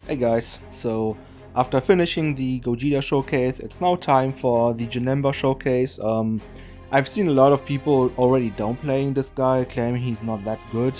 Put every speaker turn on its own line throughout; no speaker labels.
Hey guys, so after finishing the Gogeta showcase, it's now time for the Janemba showcase. I've seen a lot of people already downplaying this guy, claiming he's not that good.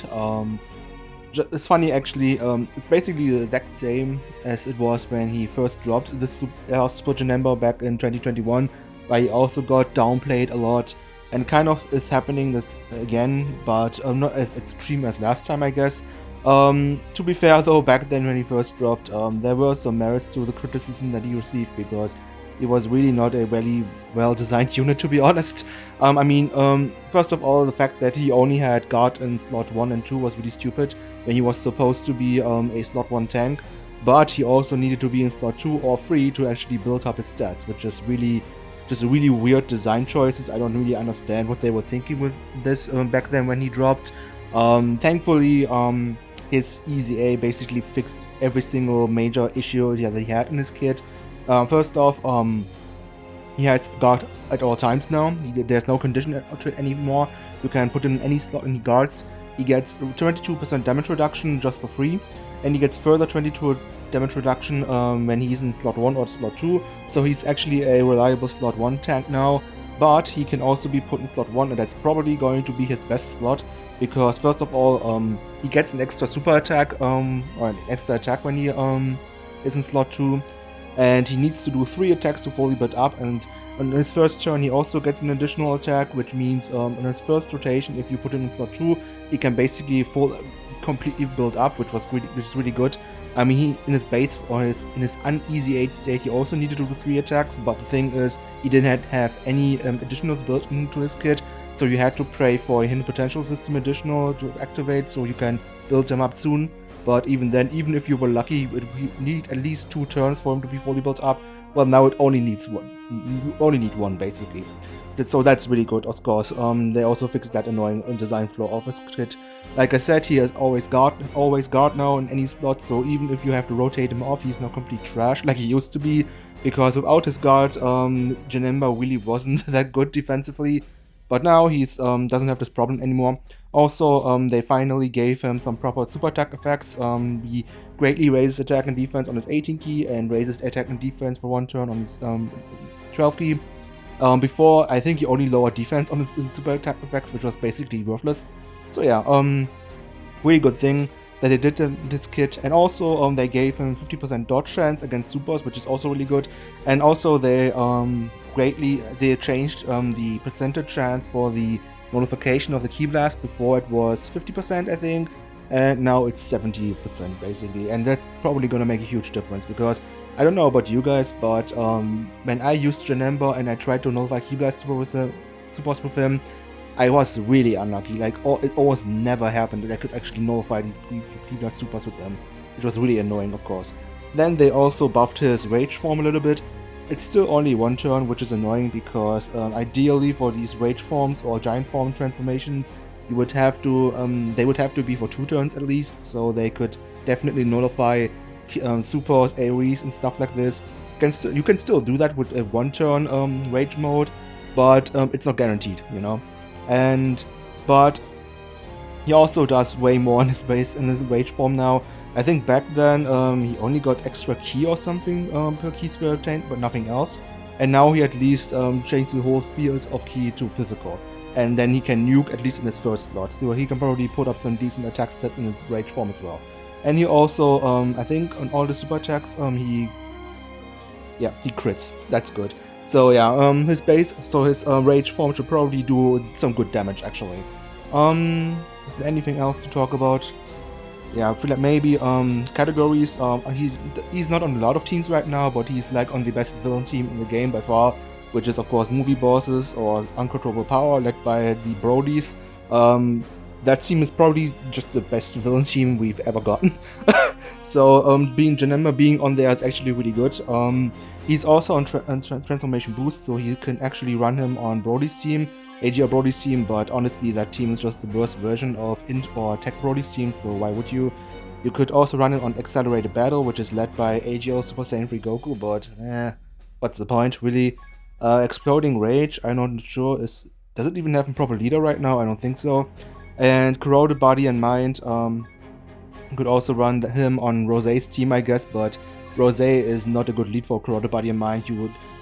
It's funny actually, it's basically the exact same as it was when he first dropped the Super Janemba back in 2021, where he also got downplayed a lot, and kind of is happening this again, but not as extreme as last time, I guess. To be fair though, back then when he first dropped, there were some merits to the criticism that he received because he was really not a very well-designed unit, to be honest. First of all, the fact that he only had guard in slot 1 and 2 was really stupid when he was supposed to be a slot 1 tank, but he also needed to be in slot 2 or 3 to actually build up his stats, which is really just really weird design choices. I don't really understand what they were thinking with this back then when he dropped. Thankfully, his EZA basically fixed every single major issue that he had in his kit. First off, he has guard at all times now. There's no condition to it anymore. You can put in any slot and he guards. He gets 22% damage reduction just for free, and he gets further 22 damage reduction when he's in slot 1 or slot 2. So he's actually a reliable slot 1 tank now, but he can also be put in slot 1, and that's probably going to be his best slot. Because first of all, he gets an extra super attack, or an extra attack when he is in slot 2, and he needs to do 3 attacks to fully build up, and on his first turn he also gets an additional attack, which means on his first rotation, if you put him in slot 2, he can basically completely build up, which is really good. I mean, he in his base or in his uneasy 8 state, he also needed to do 3 attacks, but the thing is, he didn't have any additionals built into his kit. So you had to pray for a hidden potential system additional to activate so you can build them up soon. But even then, even if you were lucky, you need at least 2 turns for him to be fully built up. Well, now it only needs 1. You only need 1 basically. So that's really good, of course. They also fixed that annoying design flaw of his kit. Like I said, he has always guard now in any slot, so even if you have to rotate him off, he's not complete trash like he used to be. Because without his guard, Janemba really wasn't that good defensively. But now he doesn't have this problem anymore. Also, they finally gave him some proper super attack effects. He greatly raises attack and defense on his 18 key and raises attack and defense for 1 turn on his 12 key. Before, I think he only lowered defense on his super attack effects, which was basically worthless. So yeah, really good thing that they did in this kit. And also, they gave him 50% dodge chance against supers, which is also really good. And also, they changed the percentage chance for the nullification of the key blast. Before it was 50%, I think, and now it's 70% basically, and that's probably gonna make a huge difference because I don't know about you guys, but when I used Janemba and I tried to nullify key blast supers with him, I was really unlucky. Like it almost never happened that I could actually nullify these key blast supers with them, which was really annoying, of course. Then they also buffed his rage form a little bit. It's still only 1 turn, which is annoying because ideally for these rage forms or giant form transformations, you would have to they would have to be for 2 turns at least, so they could definitely nullify supers, AoEs, and stuff like this. You can still do that with a 1 turn rage mode, but it's not guaranteed, you know. But he also does way more in his rage form now. I think back then he only got extra ki or something per ki sphere obtained, but nothing else. And now he at least changed the whole field of ki to physical. And then he can nuke at least in his first slot, so he can probably put up some decent attack stats in his rage form as well. And he also, I think on all the super attacks, he crits. That's good. So yeah, his rage form should probably do some good damage actually. Is there anything else to talk about? Yeah, I feel like maybe categories. He's not on a lot of teams right now, but he's like on the best villain team in the game by far, which is of course Movie Bosses or Uncontrollable Power, led by the Brodies. That team is probably just the best villain team we've ever gotten. So Janemba being on there is actually really good. He's also on Transformation Boost, so you can actually run him on Brody's team, AGL Brody's team, but honestly that team is just the worst version of Int or Tech Brody's team, so why would you? You could also run it on Accelerated Battle, which is led by AGL Super Saiyan 3 Goku, but what's the point, really? Exploding Rage, I'm not sure, does it even have a proper leader right now? I don't think so. And Corroded Body and Mind, You could also run him on Rosé's team, I guess, but Rosé is not a good lead for Karate Body in mind.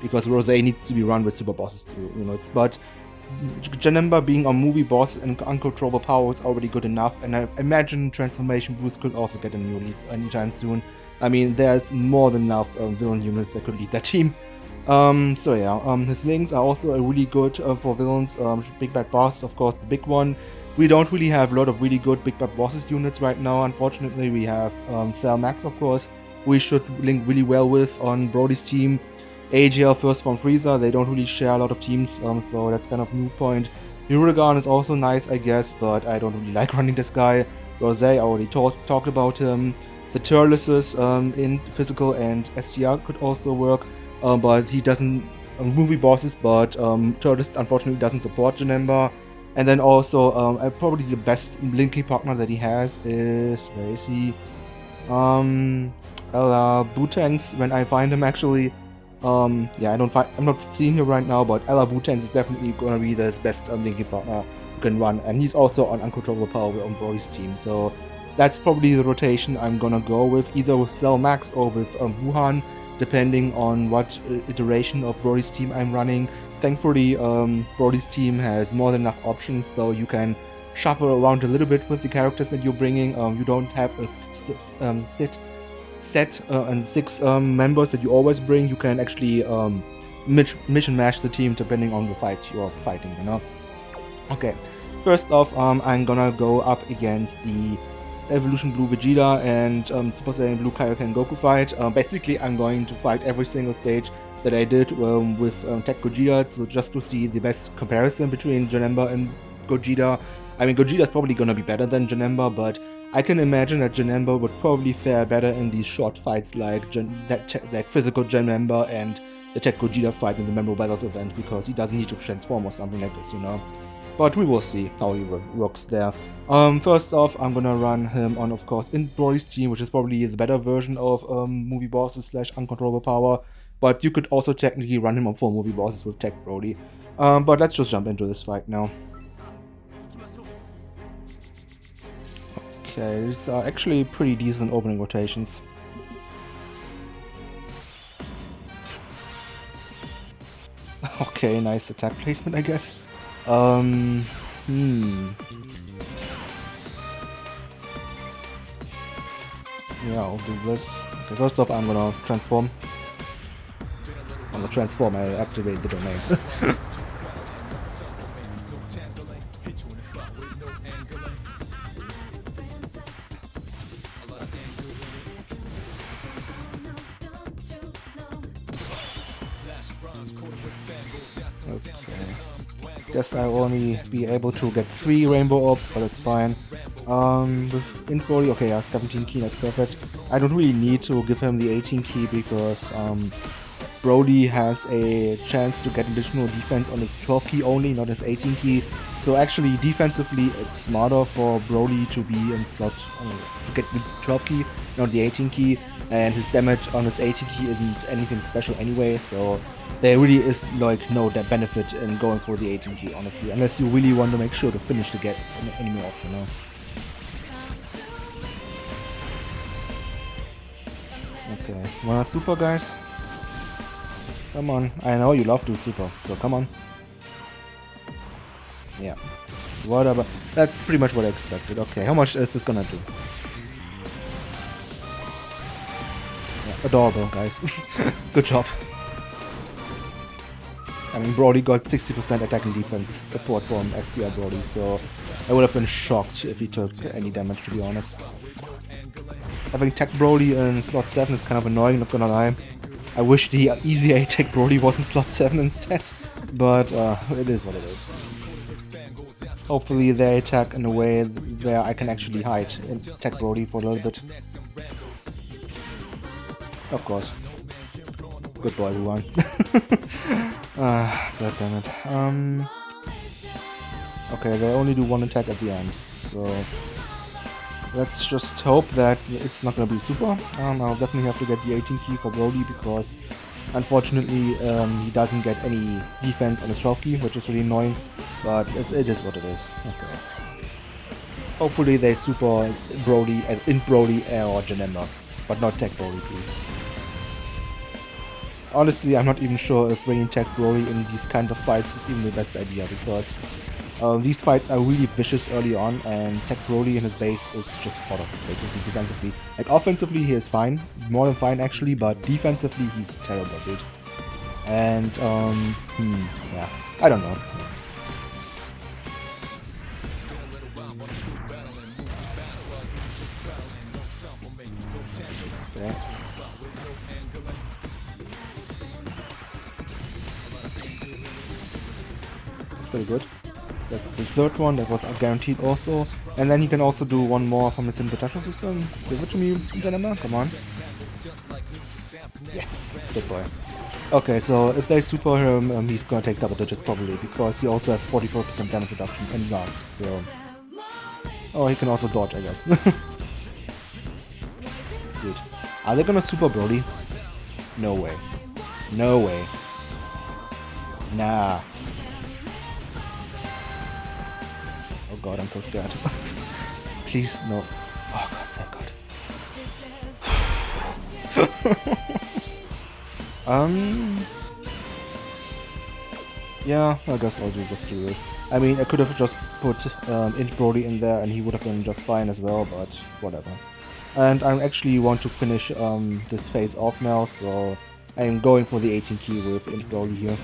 Because Rosé needs to be run with super bosses too, but Janemba being on movie boss and uncontrollable power is already good enough, and I imagine Transformation Boost could also get a new lead anytime soon. I mean, there's more than enough villain units that could lead that team. So yeah, his links are also really good for villains. Big Bad Boss, of course, the big one. We don't really have a lot of really good Big Bad Bosses units right now, unfortunately. We have Cell Max, of course, we should link really well with on Brody's team. AGL First from Frieza, they don't really share a lot of teams, so that's kind of a moot point. Uragan is also nice, I guess, but I don't really like running this guy. Rosé, I already talked about him. The Turleses in physical and STR could also work, but he doesn't movie bosses, but Turles unfortunately doesn't support Janemba. And then also, probably the best linking partner that he has is, where is he? Butangs, when I find him actually. Yeah, I'm not seeing him right now, but LR Butangs is definitely gonna be the best linking partner you can run, and he's also on Uncontrollable Power on Brody's team, so that's probably the rotation I'm gonna go with, either with Cell Max or with Wuhan, depending on what iteration of Brody's team I'm running. Thankfully, Brody's team has more than enough options, though you can shuffle around a little bit with the characters that you're bringing. You don't have a set and 6 members that you always bring. You can actually mission match the team depending on the fight you're fighting, Okay, first off, I'm gonna go up against the Evolution Blue Vegeta and Super Saiyan Blue Kaioken Goku fight. Basically, I'm going to fight every single stage that I did with Tech Gogeta, so just to see the best comparison between Janemba and Gogeta. I mean, Gogeta is probably gonna be better than Janemba, but I can imagine that Janemba would probably fare better in these short fights like physical Janemba and the Tech Gogeta fight in the Memorable Battles event, because he doesn't need to transform or something like this, But we will see how he works there. First off, I'm gonna run him on, of course, in Brody's team, which is probably the better version of movie bosses / uncontrollable power. But you could also technically run him on 4 movie bosses with Tech Brody. But let's just jump into this fight now. Okay, these are actually pretty decent opening rotations. Okay, nice attack placement, I guess. Yeah, I'll do this. Okay, first off, I'm gonna transform. I'm gonna transform, I activate the domain. Guess I'll only be able to get 3 rainbow orbs, but that's fine. With Int Brody, okay, yeah, 17 key, that's perfect. I don't really need to give him the 18 key because Brody has a chance to get additional defense on his 12 key only, not his 18 key. So actually, defensively, it's smarter for Brody to be in slot to get the 12 key, not the 18 key. And his damage on his 18 key isn't anything special anyway, so there really is like no benefit in going for the 18 key, honestly, unless you really want to make sure to finish to get an enemy off, Okay, wanna super, guys? Come on, I know you love to super, so come on. Yeah, whatever. That's pretty much what I expected. Okay, how much is this gonna do? Yeah, adorable, guys. Good job. I mean, Brody got 60% attack and defense support from SDR Brody, so I would have been shocked if he took any damage, to be honest. Having Tech Brody in slot 7 is kind of annoying, not gonna lie. I wish the EZA Tech Brody was in slot 7 instead, but it is what it is. Hopefully they attack in a way where I can actually hide in Tech Brody for a little bit. Of course. Good boy, everyone. God damn it. Okay, they only do 1 attack at the end, so let's just hope that it's not gonna be super. I'll definitely have to get the 18 key for Brody because unfortunately he doesn't get any defense on his 12 key, which is really annoying, but it is what it is. Okay. Hopefully they super Broly, in Broly or Janemba, but not Tech Broly, please. Honestly, I'm not even sure if bringing Tech Broly in these kinds of fights is even the best idea, because these fights are really vicious early on, and Tech Broly in his base is just fodder, basically, defensively. Like, offensively he is fine, more than fine actually, but defensively he's terrible, dude. And, yeah, I don't know. Okay. That's pretty good. That's the third one, that was guaranteed also. And then he can also do one more from his potential system. Give it to me, Janemba, come on. Yes, good boy. Okay, so if they super him, he's gonna take double digits probably, because he also has 44% damage reduction and yards, so... Oh, he can also dodge, I guess. Dude, are they gonna super Broly? No way. No way. Nah. Oh god, I'm so scared. Please, no. Oh god, thank god. Yeah, I guess I'll just do this. I mean, I could have just put Int Broly in there and he would have been just fine as well, but whatever. And I actually want to finish this phase off now, so I'm going for the 18 key with Int Broly here.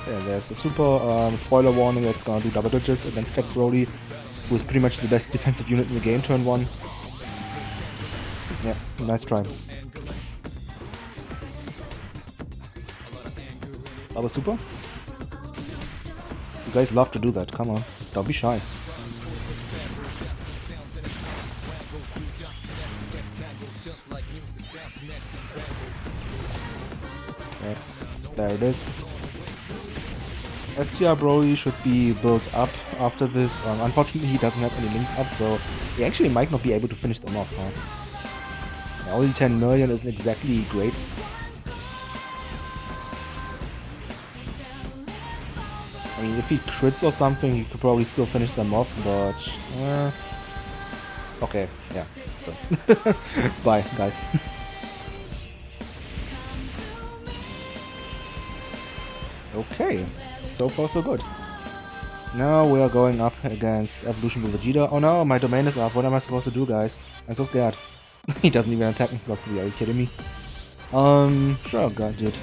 Yeah, there's the super spoiler warning that's gonna do double digits against Tech Broly, who is pretty much the best defensive unit in the game turn 1. Yeah, nice try. Double super? You guys love to do that, come on, don't be shy. Yeah, there it is. STR Broly should be built up after this. Unfortunately, he doesn't have any links up, so he actually might not be able to finish them off. Huh? Yeah, only 10 million isn't exactly great. I mean, if he crits or something, he could probably still finish them off, but... okay, yeah. So. Bye, guys. Okay, so far so good. Now we are going up against Evolution with Vegeta. Oh no, my domain is up. What am I supposed to do, guys? I'm so scared. He doesn't even attack in slot 3. Are you kidding me? Sure, god, dude.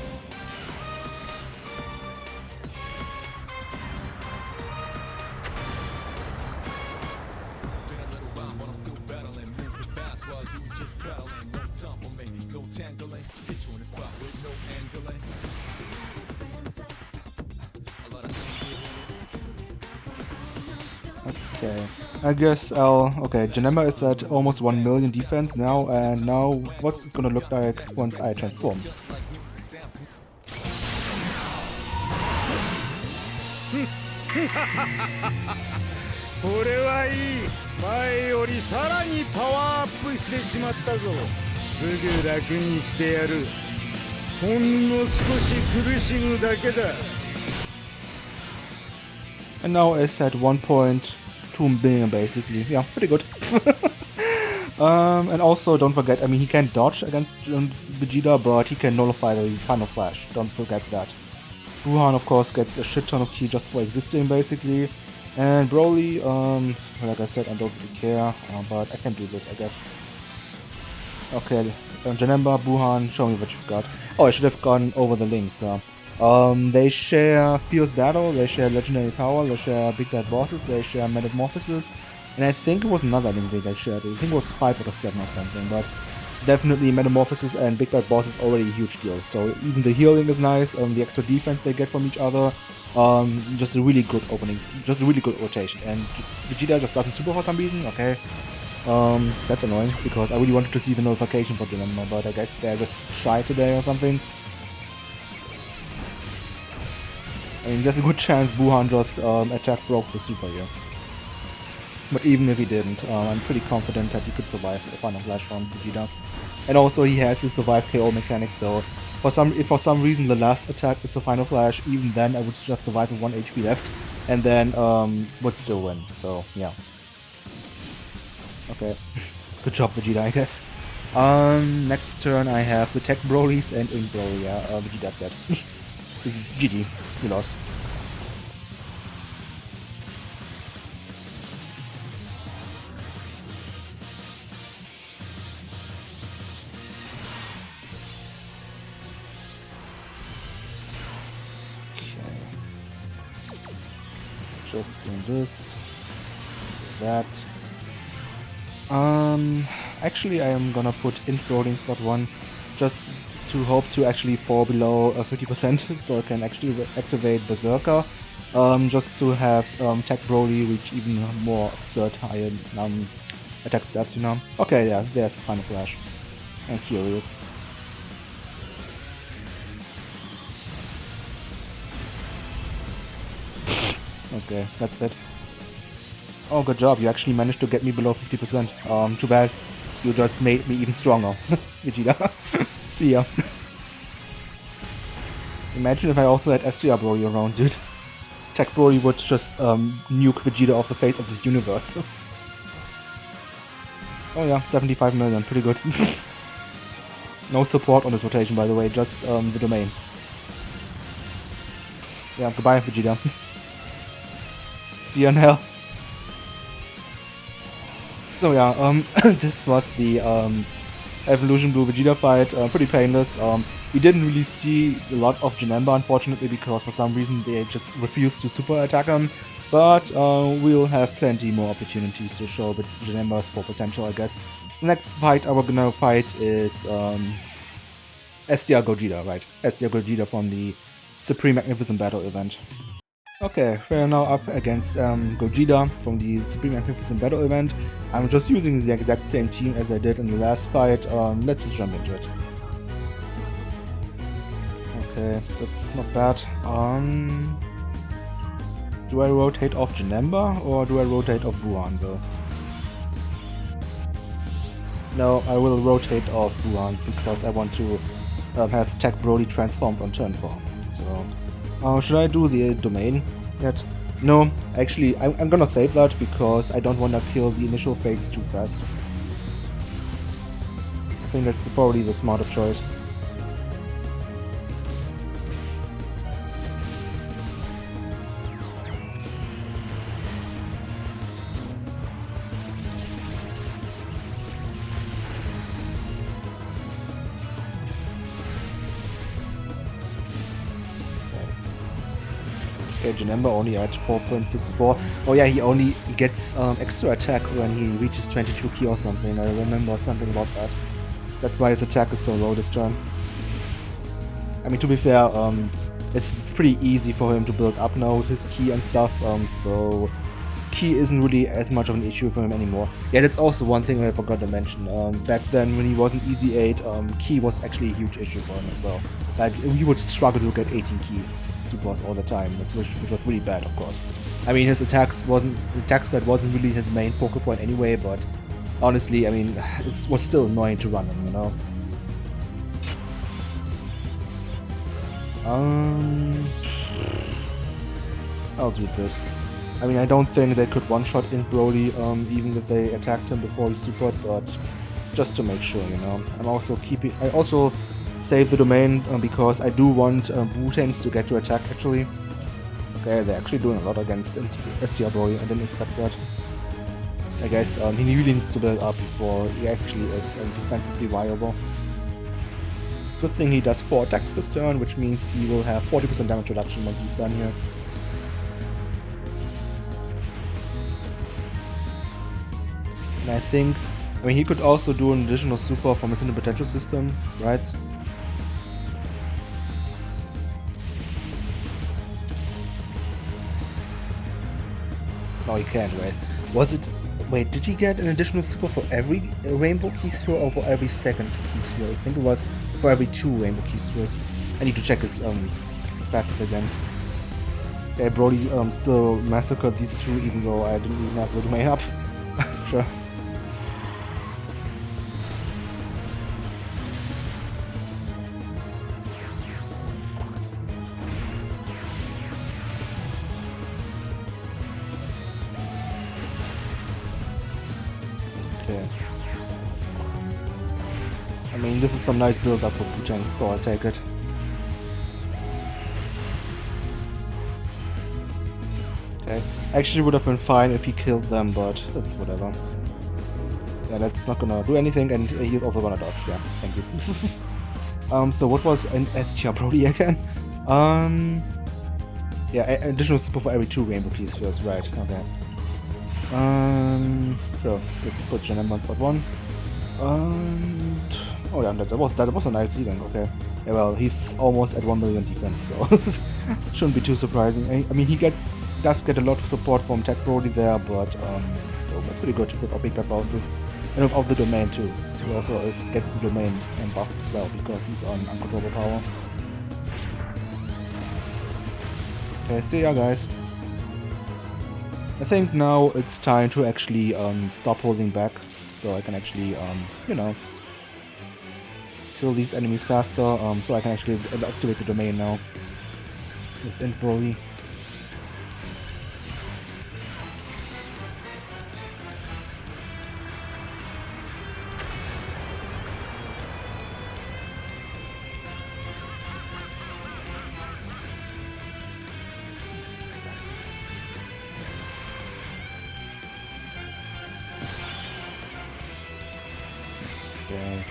Okay, I guess okay, Janemba is at almost 1 million defense now, and now what's it gonna look like once I transform? And now it's at 1.2 billion basically. Yeah, pretty good. And also don't forget, I mean, he can dodge against Vegeta, but he can nullify the Final Flash. Don't forget that. Gohan, of course, gets a shit ton of ki just for existing basically. And Broly, like I said, I don't really care, but I can do this, I guess. Okay, Janemba, Buhan, show me what you've got. Oh, I should have gone over the links. They share Fierce Battle, they share Legendary Power, they share Big Bad Bosses, they share Metamorphosis, and I think it was another link they shared. I think it was 5 out of 7 or something, but definitely Metamorphosis and Big Bad Boss is already a huge deal. So even the healing is nice, the extra defense they get from each other, just a really good opening, just a really good rotation. And Vegeta just doesn't super for some reason, okay. That's annoying, because I really wanted to see the notification for Janemba, but I guess they're just shy today or something. I mean, there's a good chance Buhan just attacked broke the super here. But even if he didn't, I'm pretty confident that he could survive the Final Flash on Vegeta. And also he has his survive KO mechanic, so if for some reason the last attack is the final flash, even then I would just survive with 1 HP left, and then would still win. So yeah. Okay, good job Vegeta, I guess. Next turn I have the Tech Brolys and Ink Broly. Yeah, Vegeta's dead. This is GG. We lost. Just do this, do that. Actually I am gonna put Int Broly in slot 1, just to hope to actually fall below 50%, so I can actually activate Berserker, just to have Tech Broly reach even more absurd higher attack stats, you know. Okay, yeah, there's the final flash. I'm curious. Okay, that's it. Oh, good job, you actually managed to get me below 50%. Too bad. You just made me even stronger. Vegeta. See ya. Imagine if I also had SDR Broly around, dude. Tech Broly would just nuke Vegeta off the face of this universe. Oh yeah, 75 million, pretty good. No support on this rotation, by the way, just the domain. Yeah, goodbye, Vegeta. See you in hell. So yeah, this was the Evolution Blue Vegeta fight, pretty painless. We didn't really see a lot of Janemba, unfortunately, because for some reason they just refused to super attack him. But we'll have plenty more opportunities to show Janemba's full potential, I guess. The next fight we're gonna fight is SDR Gogeta, right? SDR Gogeta from the Supreme Magnificent Battle event. Okay, we're now up against Gogeta from the Supreme Magnificent Battle event. I'm just using the exact same team as I did in the last fight. Let's just jump into it. Okay, that's not bad. Do I rotate off Janemba or do I rotate off Gohan though? No, I will rotate off Gohan because I want to have Tech Broly transformed on turn 4. So, should I do the domain yet? No, actually, I'm gonna save that because I don't want to kill the initial phases too fast. I think that's probably the smarter choice. Okay, Janemba only at 4.64. Oh yeah, he gets extra attack when he reaches 22 ki or something. I remember something about that. That's why his attack is so low this turn. I mean, to be fair, it's pretty easy for him to build up now with his ki and stuff, so ki isn't really as much of an issue for him anymore. Yeah, that's also one thing I forgot to mention. Back then, when he was in EZ8, ki was actually a huge issue for him as well. Like, he would struggle to get 18 ki supers all the time, which was really bad, of course. I mean, his attack set wasn't really his main focal point anyway, but honestly, I mean, it was still annoying to run him, you know? I'll do this. I mean, I don't think they could one-shot in Broly, even if they attacked him before he supered, but just to make sure, you know. I also save the domain because I do want Wu-Tanks to get to attack, actually. Okay, they're actually doing a lot against SDR Broly, I didn't expect that. I guess he really needs to build up before he actually is defensively viable. Good thing he does 4 attacks this turn, which means he will have 40% damage reduction once he's done here. And I mean, he could also do an additional super from his inner potential system, right? No, he can't, right? Wait, did he get an additional super for every Rainbow Key Sphere or for every second Key Sphere? I think it was for every 2 Rainbow Key Spheres. I need to check his passive again. Yeah, Broly still massacred these 2 even though I didn't even have the domain up. Sure. Okay. I mean, this is some nice build-up for Bootangs, so I'll take it. Okay. Actually would have been fine if he killed them, but that's whatever. Yeah, that's not gonna do anything, and he's also gonna dodge. Yeah, thank you. So what was an STR Brody again? Yeah, additional super for every 2 rainbow keys first, right, okay. So, let's put Janemba on slot 1. Oh yeah, that was a nice healing, okay. Yeah, well, he's almost at 1 million defense, so shouldn't be too surprising. I mean, he does get a lot of support from Tech Brody there, but still, that's pretty good without big bad bosses. And without the domain too. He also gets the domain and buff as well, because he's on uncontrollable power. Okay, see ya guys. I think now it's time to actually stop holding back, so I can actually, you know, kill these enemies faster, so I can actually activate the domain now with Int Broly. Okay.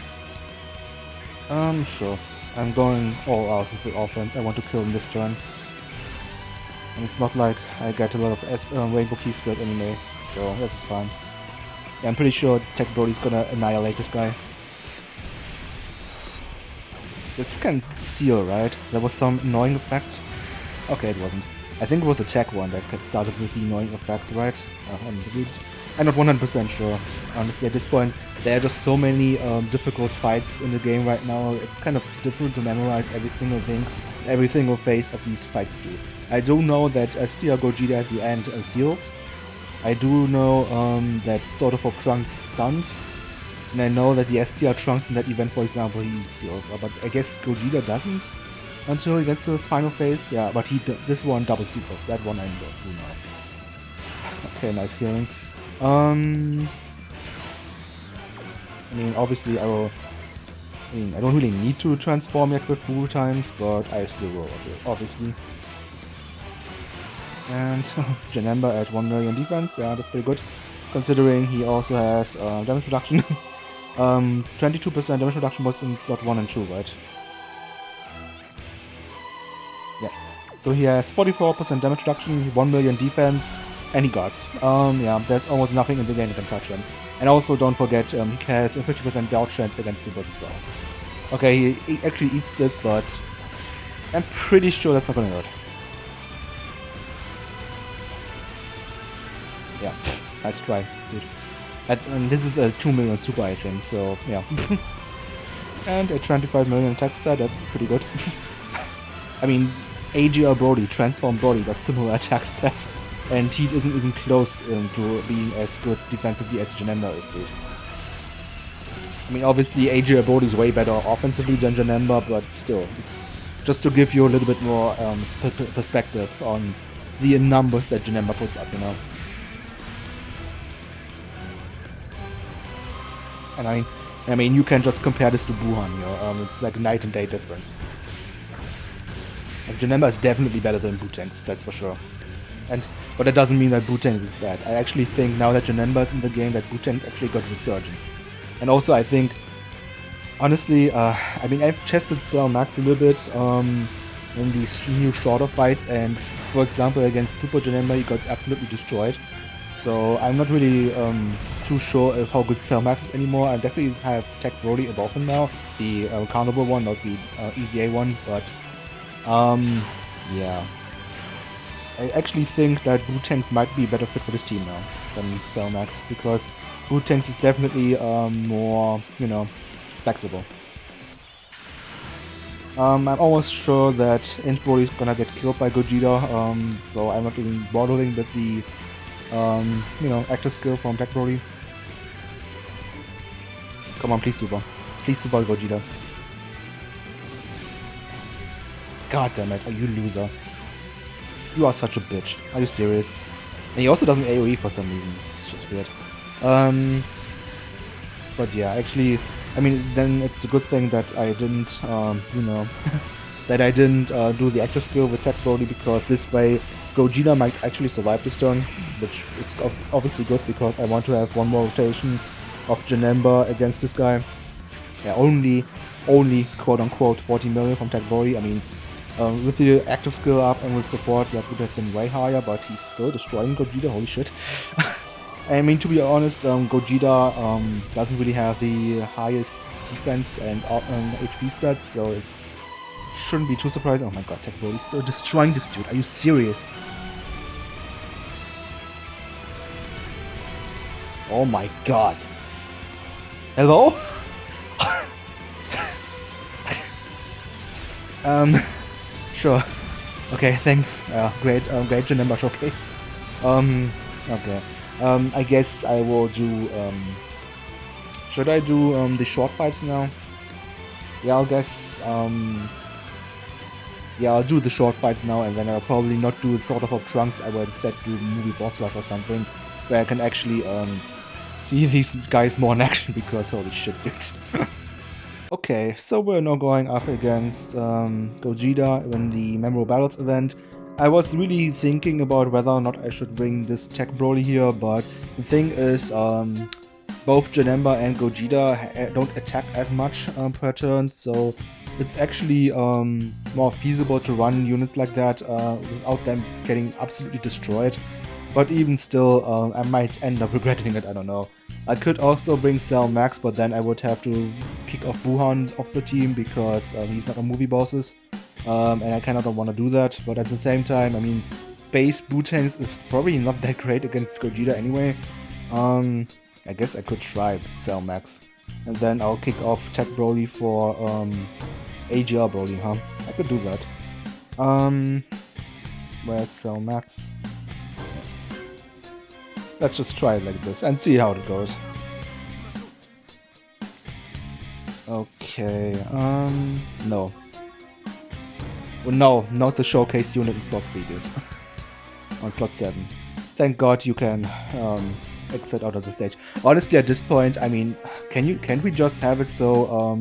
Sure. I'm going all out with the offense. I want to kill him this turn. And it's not like I get a lot of rainbow key skills anyway, so this is fine. Yeah, I'm pretty sure Tech Brody's gonna annihilate this guy. This can seal, right? There was some annoying effect. Okay, it wasn't. I think it was a tech one that got started with the annoying effects, right? I'm not 100% sure. Honestly, at this point, there are just so many difficult fights in the game right now. It's kind of difficult to memorize every single thing, every single phase of these fights do. I do know that STR Gogeta at the end seals. I do know that sort of for Trunks stuns. And I know that the STR Trunks in that event, for example, he seals. But I guess Gogeta doesn't until he gets to his final phase. Yeah, but this one double supers. That one I do know. Okay, nice healing. I mean, obviously I don't really need to transform yet with Boo times, but I still will, obviously. And Janemba at 1 million defense, yeah, that's pretty good. Considering he also has damage reduction. 22% damage reduction was in slot 1 and 2, right? Yeah. So he has 44% damage reduction, 1 million defense, and he guards. Yeah, there's almost nothing in the game that can touch him. And also don't forget, he has a 50% gouge chance against supers as well. Okay, he actually eats this, but I'm pretty sure that's not gonna hurt. Yeah, nice try, dude. And this is a 2 million super, I think, so yeah. And a 25 million attack stat, that's pretty good. I mean, AGL Brody, Transform Brody, does similar attack stats. And he isn't even close to being as good defensively as Janemba is, dude. I mean, obviously, AGL Brody is way better offensively than Janemba, but still, it's just to give you a little bit more perspective on the numbers that Janemba puts up, you know. And I mean, you can just compare this to Gohan, you know. It's like a night and day difference. Like, Janemba is definitely better than Bootangs, that's for sure. But that doesn't mean that Bootangs is bad. I actually think now that Janemba is in the game that Bootangs actually got resurgence. And also I think, honestly, I mean, I've tested Cell Max a little bit in these new shorter fights, and for example against Super Janemba he got absolutely destroyed. So I'm not really too sure of how good Cell Max is anymore. I definitely have Tech Brody above him now, the countable one, not the EZA one, but yeah. I actually think that Bootangs might be a better fit for this team now than Cell Max, because Bootangs is definitely more, you know, flexible. I'm almost sure that Int Brody is gonna get killed by Gogeta, so I'm not even bothering with the, you know, active skill from Tech Brody. Come on, please super. Please super Gogeta. God damn it, you loser. You are such a bitch. Are you serious? And he also doesn't AoE for some reason. It's just weird. But yeah, actually, I mean, then it's a good thing that I didn't, you know, that I didn't do the active skill with Tech Brody, because this way Gogeta might actually survive this turn, which is obviously good because I want to have one more rotation of Janemba against this guy. Yeah, only quote-unquote 40 million from Tech Brody. I mean, with the active skill up and with support, that would have been way higher, but he's still destroying Gogeta, holy shit. I mean, to be honest, Gogeta doesn't really have the highest defense and HP stats, so it shouldn't be too surprising. Oh my god, Tech Brody's still destroying this dude, are you serious? Oh my god. Hello? Sure. Okay, thanks. Great Janemba showcase. Okay. I guess I will do, should I do, the short fights now? Yeah, I'll guess, yeah, I'll do the short fights now, and then I'll probably not do Sword of Trunks. I will instead do movie boss rush or something, where I can actually, see these guys more in action, because holy shit, dude. Okay, so we're now going up against Gogeta in the Memorable Battles event. I was really thinking about whether or not I should bring this Tech Broly here, but the thing is, both Janemba and Gogeta don't attack as much per turn, so it's actually more feasible to run units like that without them getting absolutely destroyed. But even still, I might end up regretting it, I don't know. I could also bring Cell Max, but then I would have to kick off Gohan off the team because he's not on movie bosses. And I kind of don't want to do that, but at the same time, I mean, base Bootangs is probably not that great against Gogeta anyway. I guess I could try Cell Max. And then I'll kick off Tech Broly for AGL Broly, huh? I could do that. Where's Cell Max? Let's just try it like this and see how it goes. Okay, no. Well, no, not the showcase unit in slot 3, dude. On slot 7. Thank god you can exit out of the stage. Honestly, at this point, I mean, can't we just have it so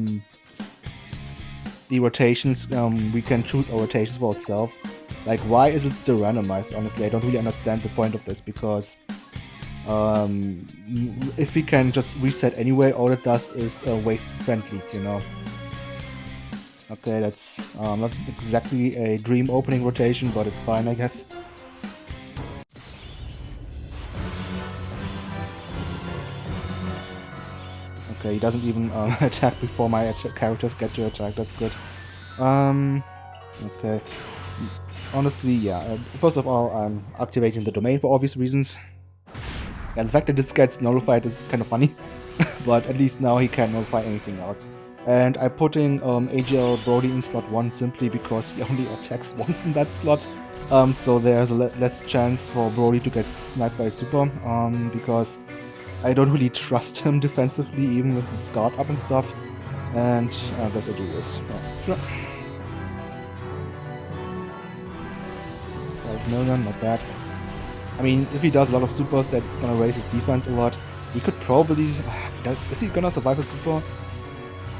the rotations, we can choose our rotations for itself? Like, why is it still randomized? Honestly, I don't really understand the point of this, because if we can just reset anyway, all it does is waste friend leads, you know. Okay, that's not exactly a dream opening rotation, but it's fine, I guess. Okay, he doesn't even attack before my characters get to attack, that's good. Okay. Honestly, yeah, first of all, I'm activating the domain for obvious reasons. And the fact that this gets nullified is kind of funny, but at least now he can't nullify anything else. And I'm putting AGL Brody in slot 1 simply because he only attacks once in that slot, so there's a less chance for Brody to get sniped by Super, because I don't really trust him defensively, even with his guard up and stuff, and I guess I do this. Oh, sure. 12 million, not bad. I mean, if he does a lot of supers, that's gonna raise his defense a lot. He could probably... Is he gonna survive a super?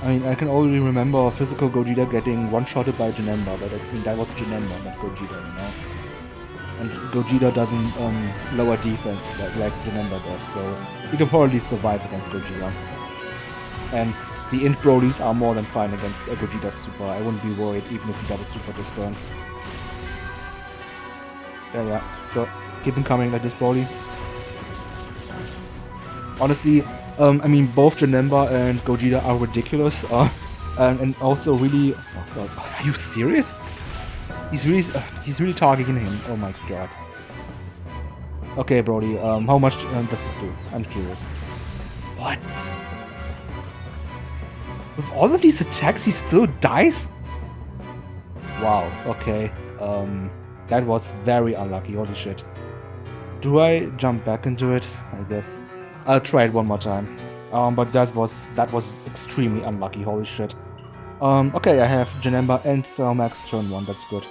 I mean, I can only remember physical Gogeta getting one-shotted by Janemba, but that was Janemba, not Gogeta, you know? And Gogeta doesn't lower defense like Janemba does, so he can probably survive against Gogeta. And the Int Brolys are more than fine against Gogeta's super. I wouldn't be worried even if he double super this turn. Yeah, sure. Keep him coming like this, Broly. Honestly, I mean, both Janemba and Gogeta are ridiculous, and also really... Oh god, are you serious? He's really targeting him. Oh my god. Okay, Brody, how much does this do? I'm curious. What? With all of these attacks, he still dies? Wow, okay. That was very unlucky, holy shit. Do I jump back into it? I guess. I'll try it one more time. But that was extremely unlucky, holy shit. Okay, I have Janemba and Cell Max turn 1, that's good.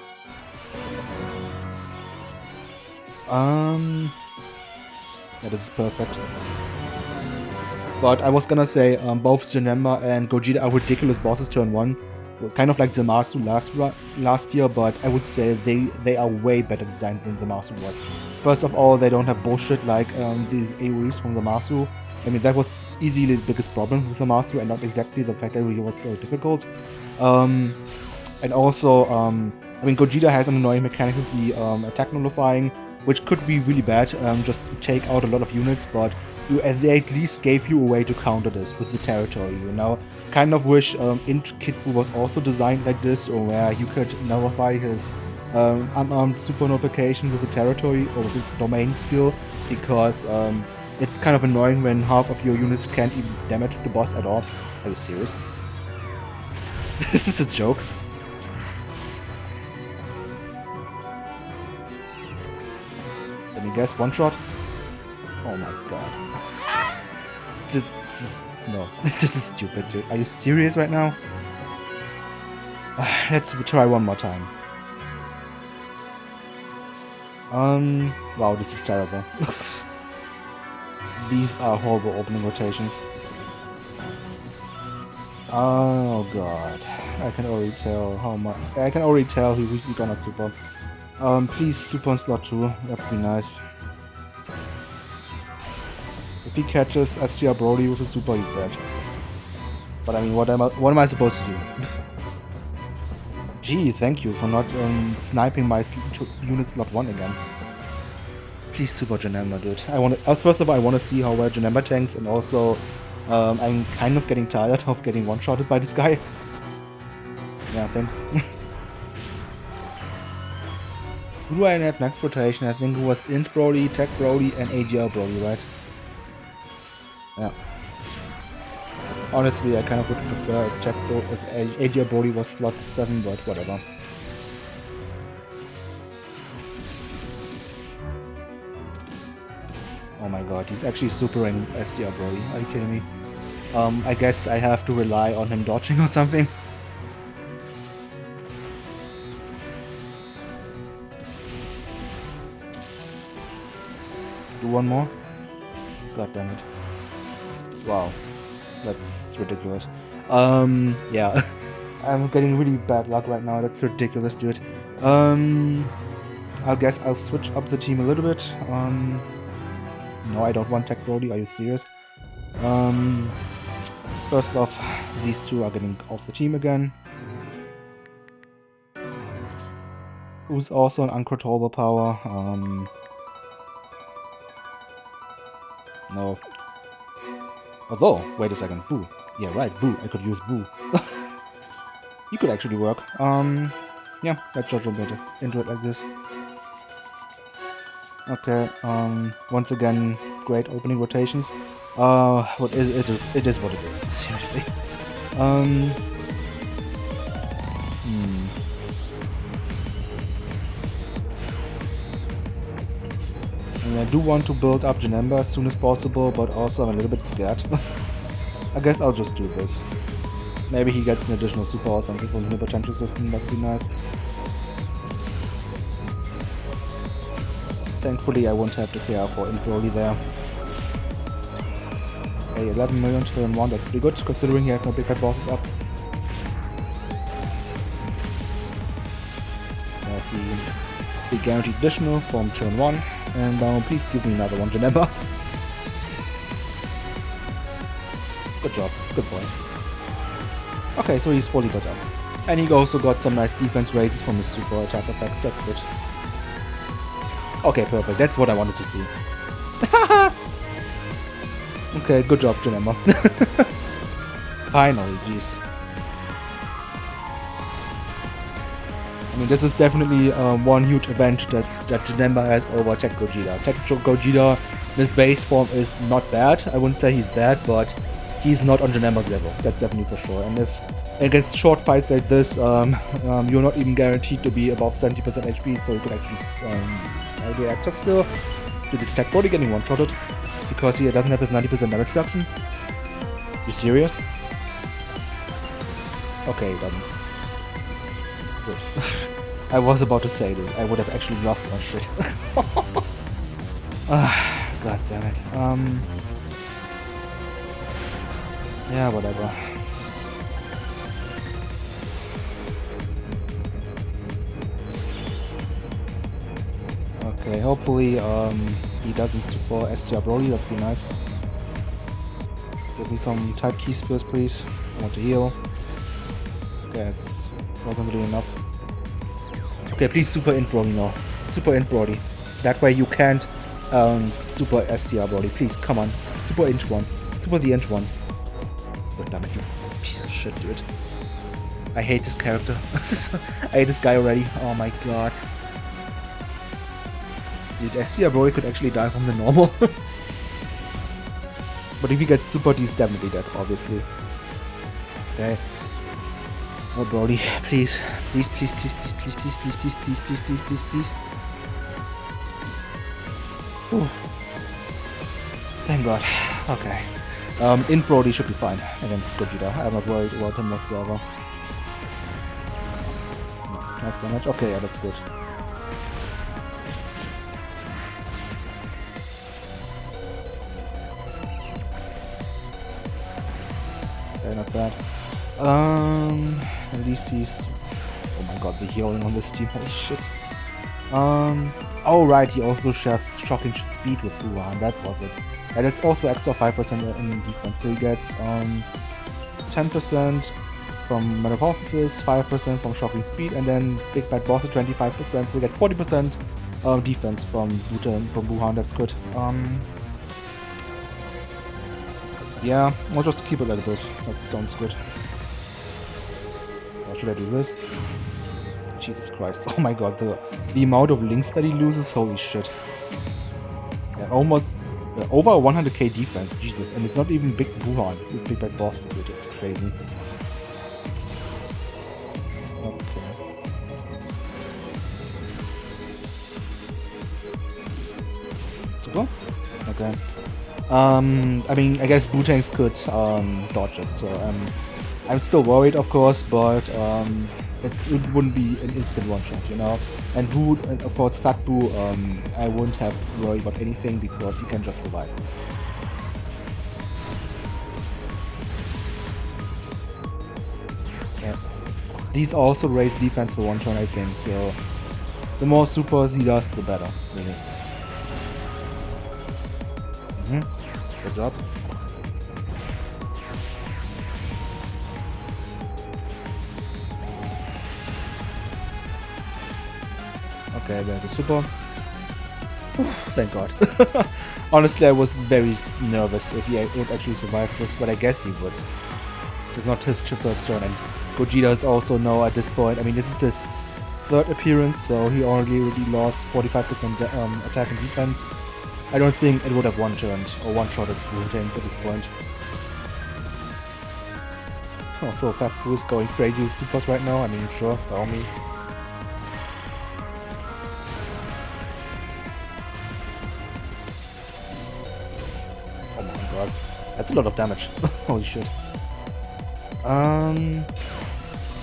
Yeah, this is perfect. But I was gonna say both Janemba and Gogeta are ridiculous bosses turn 1. Kind of like Zamasu last year, but I would say they are way better designed than Zamasu was. First of all, they don't have bullshit like these AoEs from Zamasu. I mean, that was easily the biggest problem with Zamasu, and not exactly the fact that he was so difficult. And also, I mean, Gogeta has an annoying mechanic with the attack nullifying, which could be really bad, just take out a lot of units, but they at least gave you a way to counter this with the territory, you know? Kind of wish Int Kid Buu was also designed like this, or where you could nullify his unarmed super nullification with a territory or with a domain skill, because it's kind of annoying when half of your units can't even damage the boss at all. Are you serious? This is a joke. Let me guess, one shot? Oh my god. This is... no. This is stupid, dude. Are you serious right now? Let's try one more time. Wow, this is terrible. These are horrible opening rotations. Oh god. I can already tell how much... I can already tell who's gonna super. Please super on slot 2. That would be nice. If he catches STR Broly with a super, he's dead. But I mean, what am I supposed to do? Gee, thank you for not sniping my unit slot 1 again. Please super Janemba, dude. First of all, I want to see how well Janemba tanks, and also I'm kind of getting tired of getting one-shotted by this guy. Yeah, thanks. Who do I have next rotation? I think it was Int Broly, Tech Broly, and AGL Broly, right? Yeah. Honestly, I kind of would prefer if AGL Broly was slot 7, but whatever. Oh my god, he's actually supering SDR Broly. Are you kidding me? I guess I have to rely on him dodging or something. Do one more? God damn it. Wow. That's ridiculous. Yeah. I'm getting really bad luck right now. That's ridiculous, dude. I guess I'll switch up the team a little bit. No, I don't want Tech Broly. Are you serious? First off, these two are getting off the team again. Who's also an uncontrollable power? No. Although, wait a second, Boo. Yeah, right, Boo. I could use Boo. He could actually work. Yeah, let's just jump into it like this. Okay, once again, great opening rotations. What is it? It is what it is. Seriously. And I do want to build up Janemba as soon as possible, but also I'm a little bit scared. I guess I'll just do this. Maybe he gets an additional super or something from the potential system. That'd be nice. Thankfully, I won't have to care for Int Broly there. Okay, 11 million turn 1, that's pretty good, considering he has no big cat bosses up. There's the guaranteed additional from turn 1, and now please give me another one, Janemba. Good job, good boy. Okay, so he's fully got up. And he also got some nice defense raises from his super attack effects, that's good. Okay, perfect. That's what I wanted to see. Okay, good job, Janemba. Finally, jeez. I mean, this is definitely one huge advantage that Janemba has over Tech Gogeta. Tech Gogeta, his base form is not bad. I wouldn't say he's bad, but he's not on Janemba's level. That's definitely for sure. And if against short fights like this, you're not even guaranteed to be above 70% HP, so you could actually the active skill. Did this Tech Broly getting one-shotted? Because he doesn't have his 90% damage reduction? You serious? Okay, he doesn't. Good. I was about to say this. I would have actually lost my shit. God damn it. Yeah, whatever. Okay, hopefully he doesn't super STR Broly, that'd be nice. Give me some type keys first, please. I want to heal. Okay, it wasn't really enough. Okay, please super int Broly now. Super int Broly. That way you can't super STR Broly. Please, come on. Super int one. Super the int one. God damn it, you piece of shit, dude. I hate this character. I hate this guy already. Oh my god. Dude, STR Broly could actually die from the normal. But if he gets super, he's definitely dead, obviously. Okay. Oh, Brody, please. Please, please, please, please, please, please, please, please, please, please, please, please, please. Whew. Thank God. Okay. In Brody should be fine against Gogeta. I'm not worried about him whatsoever. No, nice damage. Okay, yeah, that's good. Okay, not bad. At least he's... Oh my god, the healing on this team, holy shit. Oh right, he also shares shocking speed with Gohan, that was it. And it's also extra 5% in defense, so he gets 10% from Metamorphosis, 5% from shocking speed, and then Big Bad Boss at 25%, so he gets 40% defense from Gohan, that's good. Yeah, I'll just keep it like this, that sounds good. Or should I do this? Jesus Christ, oh my god, the amount of links that he loses, holy shit. Yeah, almost over 100k defense, Jesus, and it's not even Big Gohan with Big Bad Bosses, which is crazy. Okay. Super? Okay. I mean, I guess Bootangs could dodge it, so I'm still worried, of course, but it wouldn't be an instant one-shot, you know? And Boo, and of course Fat Boo, I wouldn't have to worry about anything because he can just survive. Yeah. These also raise defense for one turn, I think, so the more supers he does, the better, really. Good job. Okay, there's a super. Thank God. Honestly, I was very nervous if he would actually survive this, but I guess he would. It's not his first turn, and Gogeta is also now at this point. I mean, this is his third appearance, so he already lost 45% attack and defense. I don't think it would have one-turned or one-shotted Bootangs at this point. Also, Fat Boo is going crazy with supers right now. I mean, sure, by all means. Oh my god. That's a lot of damage. Holy shit.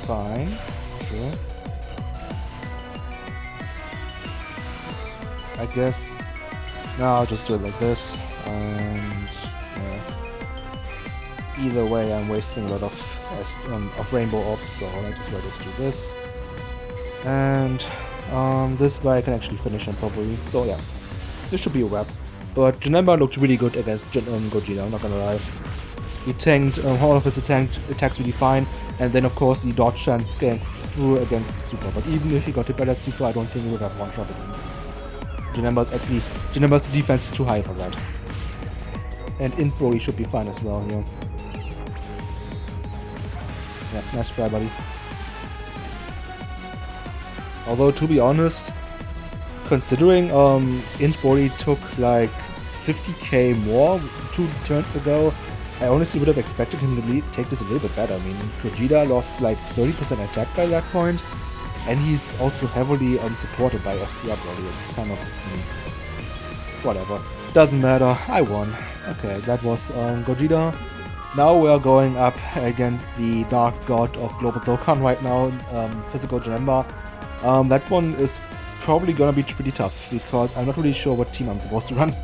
Fine. Sure. I guess... No, I'll just do it like this, and yeah. Either way, I'm wasting a lot of rainbow orbs, so I'll just do this. And this way I can actually finish him properly. So yeah, this should be a wrap. But Janemba looked really good against Gogeta, I'm not gonna lie. He tanked all of his attacks really fine, and then of course the dodge chance came through against the super. But even if he got hit by that super, I don't think he would have one-shotted him. Janemba's defense is too high for that. And Int Broly should be fine as well here. Yeah, nice try, buddy. Although, to be honest, considering Int Broly took like 50k more 2 turns ago, I honestly would have expected him to take this a little bit better. I mean, Gogeta lost like 30% attack by that point. And he's also heavily supported by STR Broly. It's kind of... whatever. Doesn't matter. I won. Okay, that was Gogeta. Now we are going up against the Dark God of Global Dokkan right now, Physical Janemba. That one is probably gonna be pretty tough, because I'm not really sure what team I'm supposed to run.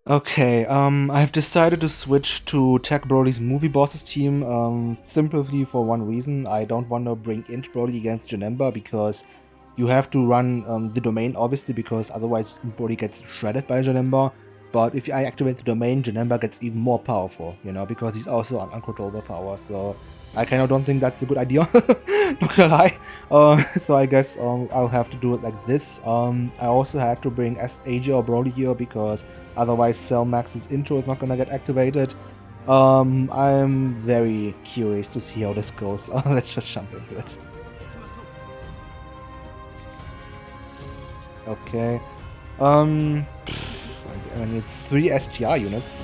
Okay, I've decided to switch to Tech Broly's Movie Bosses team, simply for one reason. I don't want to bring Inch Broly against Janemba because you have to run the domain, obviously, because otherwise Broly gets shredded by Janemba. But if I activate the domain, Janemba gets even more powerful, you know, because he's also an uncontrollable power, so I kind of don't think that's a good idea, not gonna lie. So I guess I'll have to do it like this. I also had to bring SAG or Broly here because otherwise Cell Max's intro is not gonna get activated. I'm very curious to see how this goes. Let's just jump into it. Okay. I mean, it's 3 SGR units.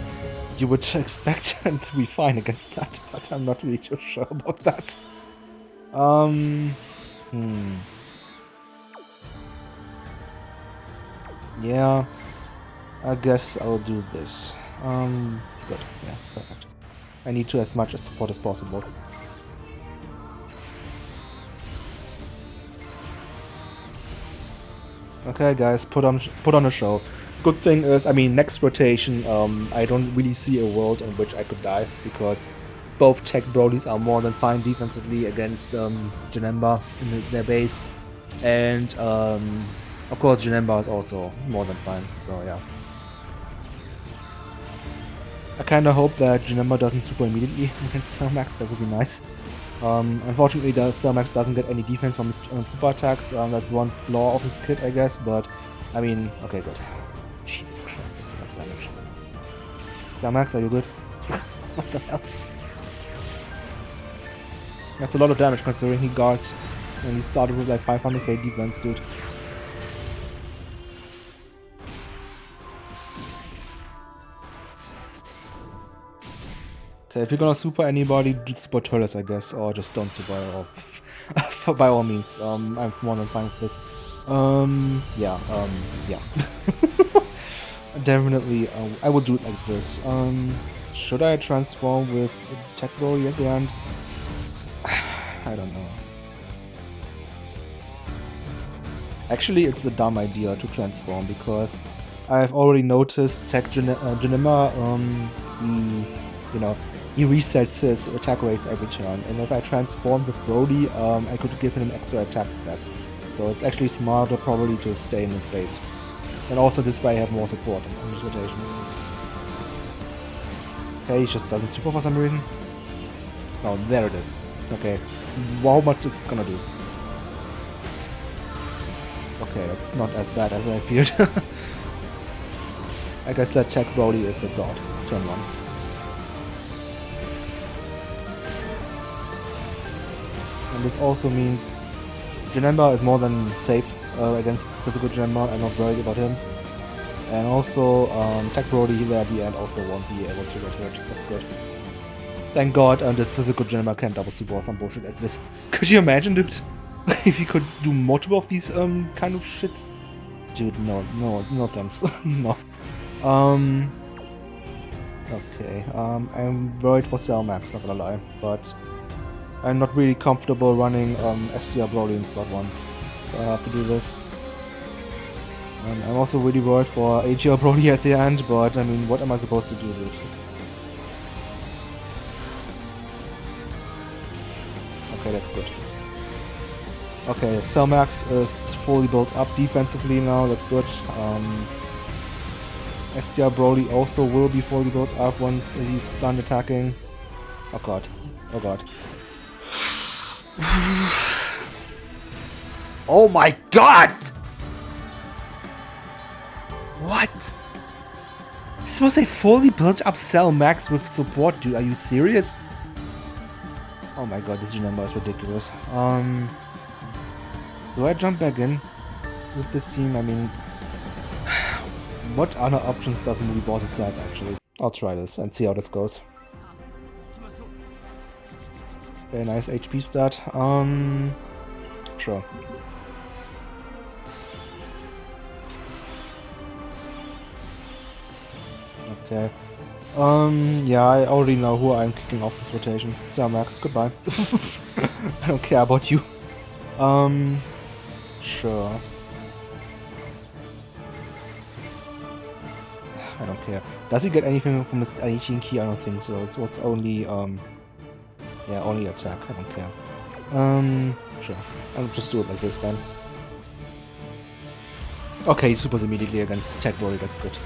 You would expect them to be fine against that, but I'm not really too sure about that. Yeah, I guess I'll do this. Good. Yeah, perfect. I need to as much support as possible. Okay, guys, put on a show. Good thing is, I mean, next rotation, I don't really see a world in which I could die because both Tech Brolys are more than fine defensively against Janemba in their base, and of course Janemba is also more than fine. So yeah, I kind of hope that Janemba doesn't super immediately against Cell Max. That would be nice. Unfortunately, the Cell Max doesn't get any defense from his super attacks. That's one flaw of his kit, I guess. But I mean, okay, good. Jesus Christ, that's a lot of damage. Cell Max, are you good? What the hell? That's a lot of damage considering he guards, and he started with like 500k defense, dude. Okay, if you're gonna super anybody, do super Turles, I guess, or just don't super at all. By all means, I'm more than fine with this. Yeah. Definitely, I will do it like this. Should I transform with Tech Broly at the end? I don't know. Actually, it's a dumb idea to transform because I've already noticed Tech Janemba, he resets his attack rates every turn, and if I transform with Brody, I could give him an extra attack stat. So it's actually smarter probably to stay in his base. And also this way I have more support on this rotation. Okay, he just doesn't super for some reason. Oh, there it is. Okay, how much is this gonna do? Okay, it's not as bad as I feared. Like I said, Tech Brody is a god. Turn 1. And this also means Janemba is more than safe against physical Janemba. I'm not worried about him. And also, Tech Brody there at the end also won't be able to get hurt. That's good. Thank God this physical Janemba can't double super or some bullshit like this. Could you imagine, dude? If he could do multiple of these kind of shit? Dude, no thanks. No. Okay, I'm worried for Cell Max, not gonna lie, but I'm not really comfortable running SDR Broly in slot 1, so I have to do this. I'm also really worried for AGL Broly at the end, but I mean, what am I supposed to do, dude? Okay, that's good. Okay, Cell Max is fully built up defensively now, that's good. STR Broly also will be fully built up once he's done attacking. Oh god. Oh god. Oh my god! What? This was a fully built up Cell Max with support, dude. Are you serious? Oh my god, this Janemba is ridiculous. Do I jump back in with this team? I mean, what other options does Movie Bosses have, actually? I'll try this and see how this goes. Very nice HP stat. Sure. Okay. Yeah, I already know who I'm kicking off this rotation. Cell Max, goodbye. I don't care about you. Sure. I don't care. Does he get anything from his 18 key? I don't think so. It was only, yeah, only attack. I don't care. Sure. I'll just do it like this then. Okay, he supers immediately against Tech Broly, that's good.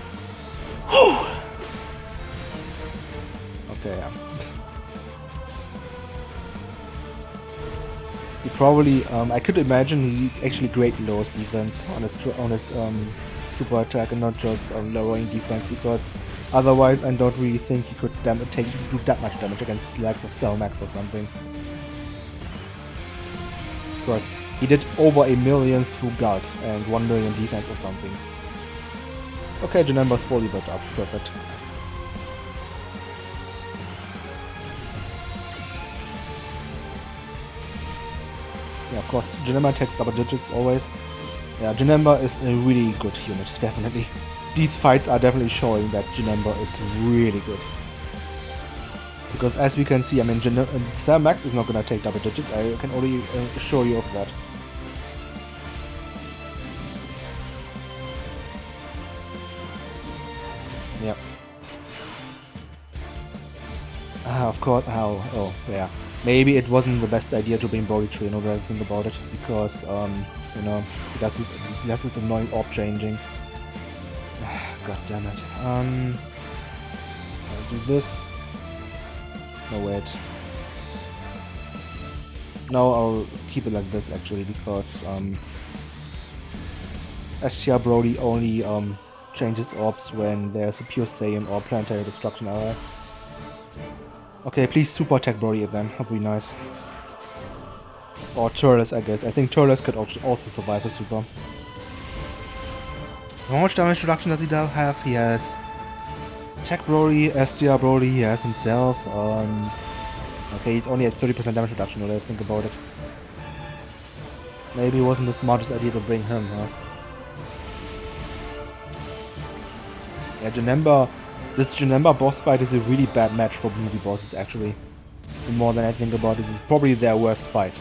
Okay, yeah. He probably, I could imagine he actually greatly lowers defense on his super attack and not just lowering defense, because otherwise I don't really think he could do that much damage against the likes of Cell Max or something. Because he did over 1 million through guard and 1 million defense or something. Okay, Janemba's fully built up, perfect. Yeah, of course, Janemba takes double digits always. Yeah, Janemba is a really good unit, definitely. These fights are definitely showing that Janemba is really good. Because as we can see, I mean, Cell Max is not gonna take double digits, I can only assure you of that. Yep. Of course, oh, yeah. Maybe it wasn't the best idea to bring Broly Tree, now that I think about it, because, you know, he does this annoying orb changing. God damn it. I'll do this. No, wait. No, I'll keep it like this, actually, because, STR Broly only, changes orbs when there's a Pure Saiyan or Planetary Destruction ally. Okay, please super attack Broly again, that'd be nice. Or Turles, I guess. I think Turles could also survive a super. How much damage reduction does he have? He has Tech Broly, SDR Broly, he has himself. Okay, he's only at 30% damage reduction, now that I think about it. Maybe it wasn't the smartest idea to bring him, huh? Yeah, Janemba. This Janemba boss fight is a really bad match for movie bosses, actually. The more than I think about it, it's probably their worst fight.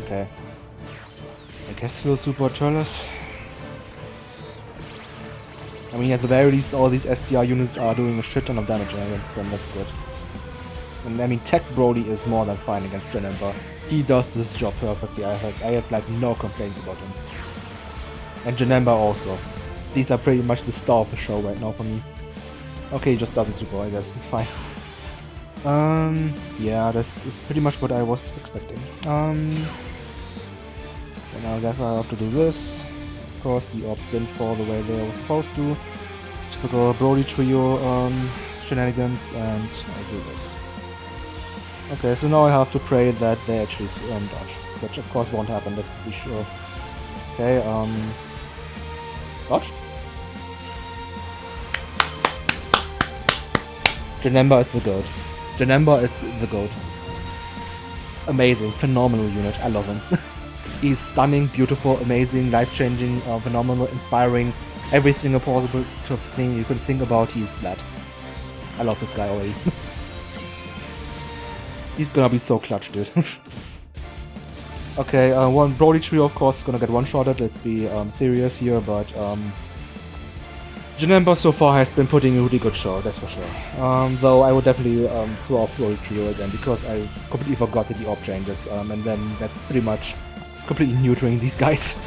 Okay. I guess he'll super Turles. I mean, at the very least, all these SDR units are doing a shit ton of damage against them, that's good. And I mean, Tech Broly is more than fine against Janemba. He does this job perfectly, I have like no complaints about him. And Janemba also. These are pretty much the star of the show right now for me. Okay, he just doesn't super, I guess. Fine. Yeah, that's pretty much what I was expecting. And I guess I'll have to do this. Of course, the orbs didn't fall the way they were supposed to. Typical Broly trio shenanigans, and I'll do this. Okay, so now I have to pray that they actually dodge. Which of course won't happen, let's be sure. Okay, dodge? Janemba is the GOAT. Janemba is the GOAT. Amazing, phenomenal unit, I love him. He's stunning, beautiful, amazing, life-changing, phenomenal, inspiring, everything possible thing you could think about, he's that. I love this guy already. He's gonna be so clutch, dude. Okay, one Broly trio of course is gonna get one-shotted, let's be serious here, but Janemba so far has been putting a really good show, that's for sure. Though I would definitely throw off Broly trio again, because I completely forgot that the orb changes, and then that's pretty much completely neutering these guys.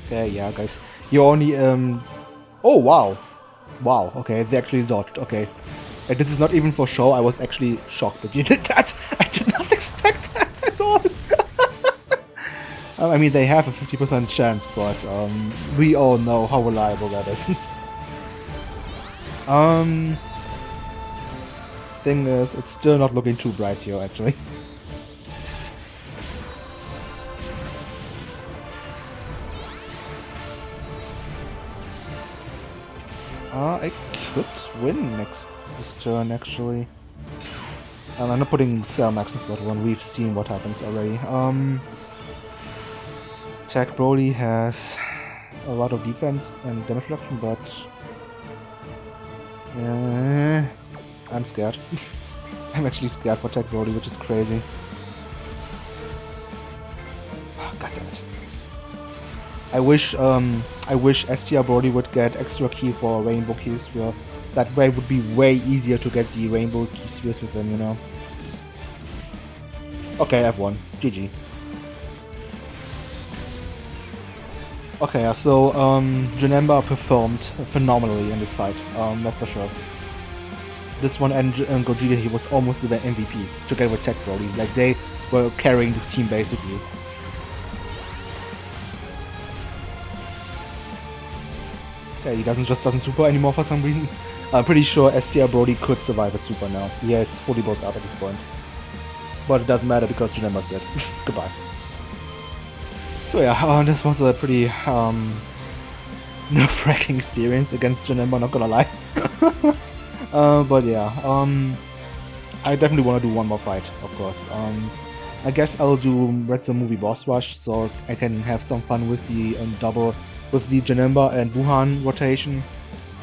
Okay, yeah guys, you only oh wow! Wow, okay, they actually dodged, okay. And this is not even for show, I was actually shocked that you did that! I did not expect that at all! I mean, they have a 50% chance, but we all know how reliable that is. Thing is, it's still not looking too bright here, actually. I could win this turn, actually. I'm not putting Cell Max in slot 1, we've seen what happens already. Tech Broly has a lot of defense and damage reduction, but I'm scared. I'm actually scared for Tech Broly, which is crazy. I wish STR Brody would get extra key for Rainbow Key Sphere. That way it would be way easier to get the Rainbow Key Spheres with him, you know. Okay, F1. GG. Okay, so Janemba performed phenomenally in this fight, that's for sure. This one and Gogeta, he was almost the MVP together with Tech Brody. Like, they were carrying this team basically. Okay, he doesn't super anymore for some reason. I'm pretty sure STR Brody could survive a super now. He has fully built up at this point. But it doesn't matter because Janemba's dead. Goodbye. So yeah, this was a pretty nerve-wracking experience against Janemba, not gonna lie. But yeah, I definitely want to do one more fight, of course. I guess I'll do Red Zone Movie Boss Rush, so I can have some fun with the with the Janemba and Gohan rotation.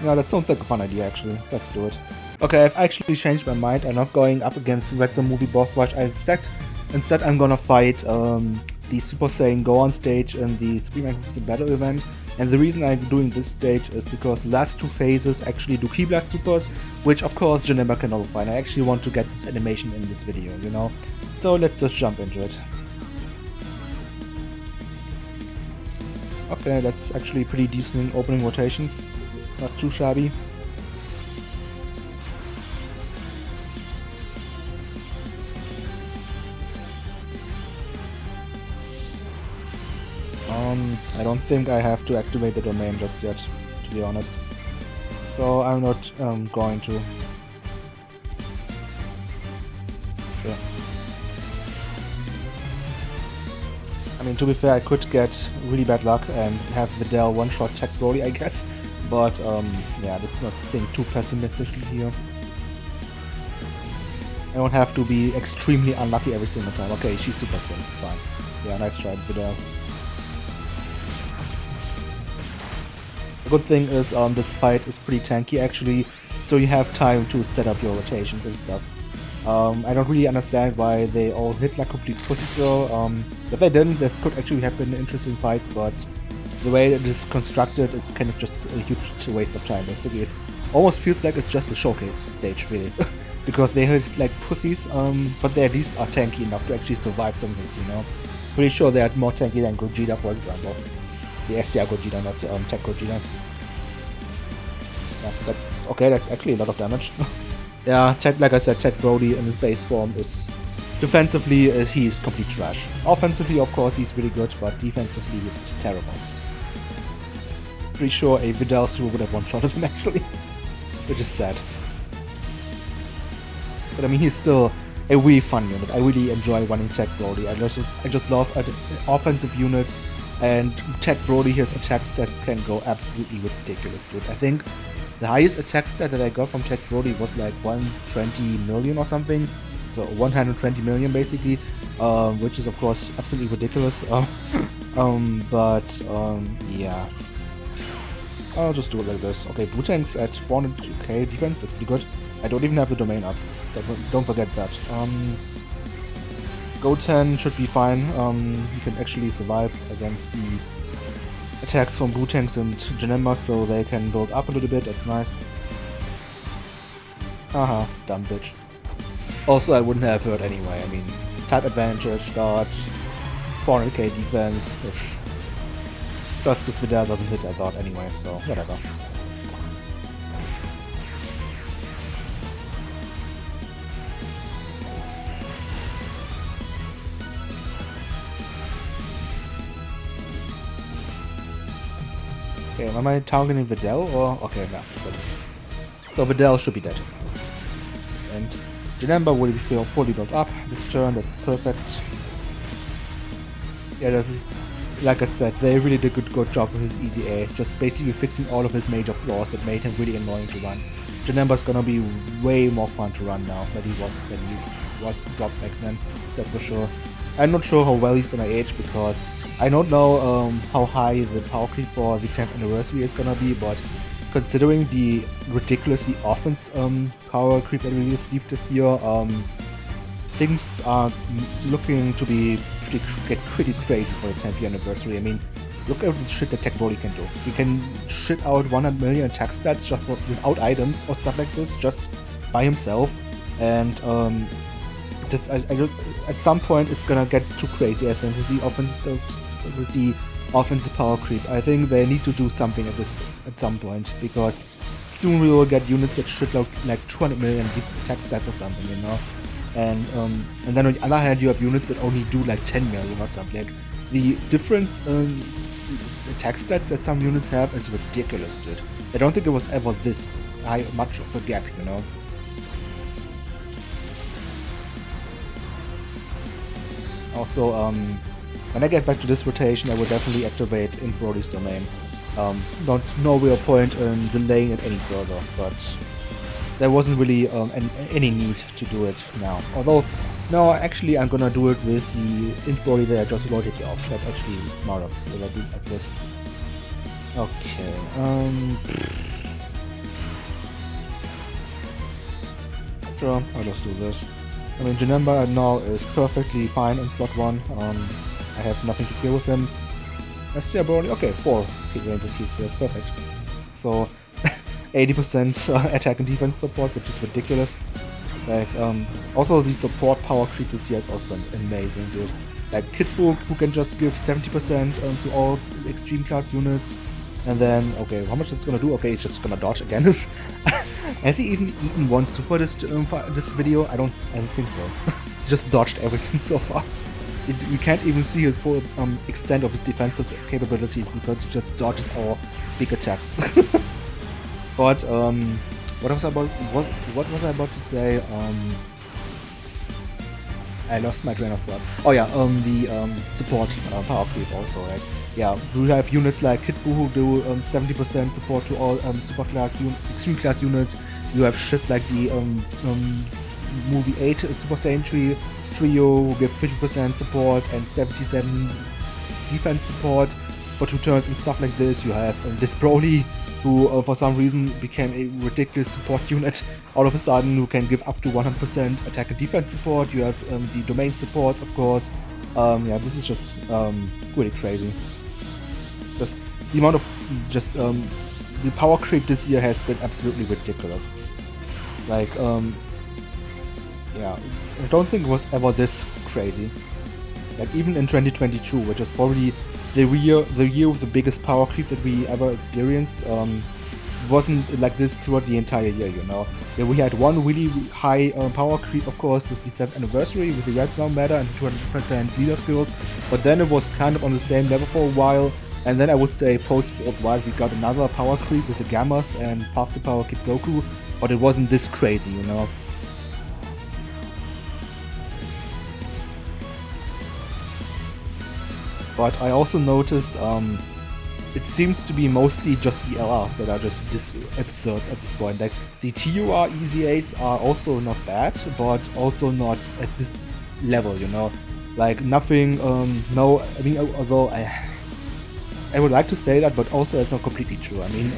Yeah, that sounds like a fun idea actually. Let's do it. Okay, I've actually changed my mind. I'm not going up against Red Zone Movie Boss Rush. Instead I'm gonna fight the Super Saiyan Gohan stage and the Supreme DBZ Battle event. And the reason I'm doing this stage is because the last two phases actually do Ki Blast Supers, which of course Janemba can also find. I actually want to get this animation in this video, you know? So let's just jump into it. Okay, that's actually pretty decent opening rotations. Not too shabby. I don't think I have to activate the domain just yet, to be honest. So I'm not going to. Sure. I mean, to be fair, I could get really bad luck and have Videl one-shot Tech Brody, I guess. But yeah, let's not think too pessimistically here. I don't have to be extremely unlucky every single time. Okay, she's super slim. Fine. Yeah, nice try, Videl. The good thing is this fight is pretty tanky actually, so you have time to set up your rotations and stuff. I don't really understand why they all hit like complete pussies though. If they didn't, this could actually have been an interesting fight, but the way it is constructed is kind of just a huge waste of time. Basically, it almost feels like it's just a showcase stage, really. Because they hit like pussies, but they at least are tanky enough to actually survive some hits, you know? Pretty sure they are more tanky than Gogeta, for example. The STR Gogeta, not Tech Gogeta. Yeah, that's okay, that's actually a lot of damage. Yeah, like I said, Tech Brody in his base form is... Defensively, he's complete trash. Offensively, of course, he's really good, but defensively, he's terrible. Pretty sure a Videl super would have one-shotted him, actually. Which is sad. But I mean, he's still a really fun unit. I really enjoy running Tech Brody. I just love offensive units, and Tech Brody, his attack stats can go absolutely ridiculous, dude. I think the highest attack stat that I got from Tech Brody was like 120 million or something. So 120 million basically, which is of course absolutely ridiculous. Yeah. I'll just do it like this. Okay, Bootank's at 400k defense, that's pretty good. I don't even have the domain up. Don't forget that. Goten should be fine. He can actually survive against the attacks from Bootanks and Janemba, so they can build up a little bit, that's nice. Haha, dumb bitch. Also, I wouldn't have hurt anyway. I mean, type advantage, got 400k defense. Plus, this Videl doesn't hit, I thought, anyway, so whatever. Okay, am I targeting Videl or... Okay, no, good. So Videl should be dead. And Janemba will be fully built up this turn, that's perfect. Yeah, this is, like I said, they really did a good job with his EZA, just basically fixing all of his major flaws that made him really annoying to run. Janemba's gonna be way more fun to run now than he was dropped back then, that's for sure. I'm not sure how well he's gonna age because I don't know how high the power creep for the 10th anniversary is gonna be, but considering the ridiculously offense power creep that we received this year, things are looking to be get pretty crazy for the 10th anniversary. I mean, look at the shit that Tech Broly can do. He can shit out 100 million attack stats just without items or stuff like this, just by himself. And at some point it's gonna get too crazy, I think, with the offensive power creep. I think they need to do something at some point, because soon we will get units that should look like 200 million attack stats or something, you know. And then on the other hand, you have units that only do like 10 million or something. Like, the difference in attack stats that some units have is ridiculous, dude. I don't think it was ever this much of a gap, you know. Also, when I get back to this rotation, I will definitely activate in Broly's domain. No real point in delaying it any further, but there wasn't really any need to do it now. Although, no, actually I'm gonna do it with the int Broly that I just loaded you off. That's actually smarter if I do it like this. Okay, sure, I'll just do this. I mean, Janemba now is perfectly fine in slot 1. I have nothing to fear with him. SDR Broly, okay, 4 Rainbow Keys, perfect. So, 80% attack and defense support, which is ridiculous. Like, also the support power creep this year has also been amazing, dude. Like Kid Buu, who can just give 70% to all extreme class units, and then, okay, how much it's gonna do? Okay, it's just gonna dodge again. Has he even eaten one super this video? I don't think so. He just dodged everything so far. We can't even see his full extent of his defensive capabilities because he just dodges our big attacks. But what was I about to say? I lost my train of thought. Oh yeah, the support power creep also. Like, yeah, we have units like Kid Buu who do 70% support to all extreme class units. You have shit like the movie 8 Super Saiyan Trio who give 50% support and 77 defense support for 2 turns and stuff like this. You have this Broly who for some reason became a ridiculous support unit all of a sudden, who can give up to 100% attack and defense support. You have the domain supports, of course. Yeah, this is just really crazy. Just the amount of the power creep this year has been absolutely ridiculous. Like, yeah, I don't think it was ever this crazy. Like, even in 2022, which was probably the year with the biggest power creep that we ever experienced, wasn't like this throughout the entire year, you know. Yeah, we had one really high power creep, of course, with the 7th anniversary, with the Red Zone meta and the 200% leader skills, but then it was kind of on the same level for a while. And then I would say post-worldwide we got another power creep with the Gammas and Path to Power Kid Goku, but it wasn't this crazy, you know. But I also noticed it seems to be mostly just the LRs that are just this absurd at this point. Like, the TUR EZAs are also not bad, but also not at this level, you know. Like, nothing, no, I mean, although I would like to say that, but also it's not completely true. I mean,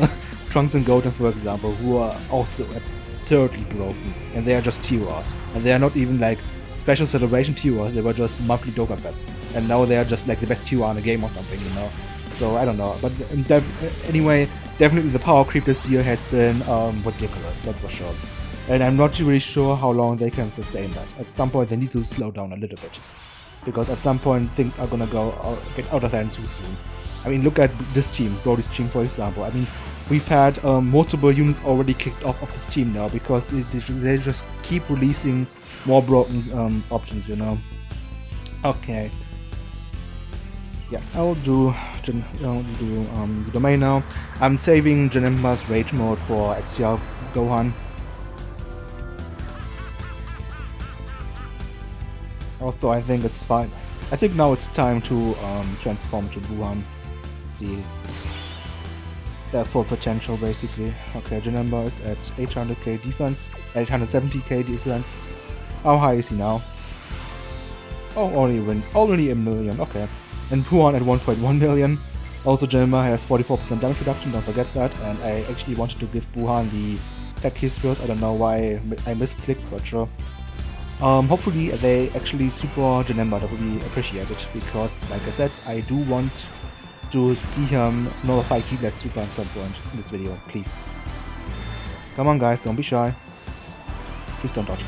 Trunks and Goten, for example, who are also absurdly broken, and they are just TURs, and they are not even like special celebration TURs, they were just monthly Dokkan Fest, and now they are just like the best TUR in the game or something, you know. So I don't know, but anyway, definitely the power creep this year has been ridiculous, that's for sure. And I'm not really sure how long they can sustain that. At some point they need to slow down a little bit, because at some point things are gonna get out of hand too soon. I mean, look at this team, Broly's team, for example. I mean, we've had multiple units already kicked off of this team now, because they just keep releasing more broken options, you know. Okay. Yeah, I'll do the domain now. I'm saving Janemba's Rage mode for STR Gohan. Also, I think it's fine. I think now it's time to transform to Gohan. See their full potential, basically. Okay, Janemba is at 800k defense, 870k defense. How high is he now? Oh, only a million. Okay, and Buhan at 1.1 million. Also, Janemba has 44% damage reduction. Don't forget that. And I actually wanted to give Buhan the tech keys first. I don't know why I misclicked, but sure. Hopefully they actually super Janemba. That would be appreciated, because, like I said, I do want to see him nullify Keyless Super at some point in this video, please. Come on guys, don't be shy. Please don't dodge.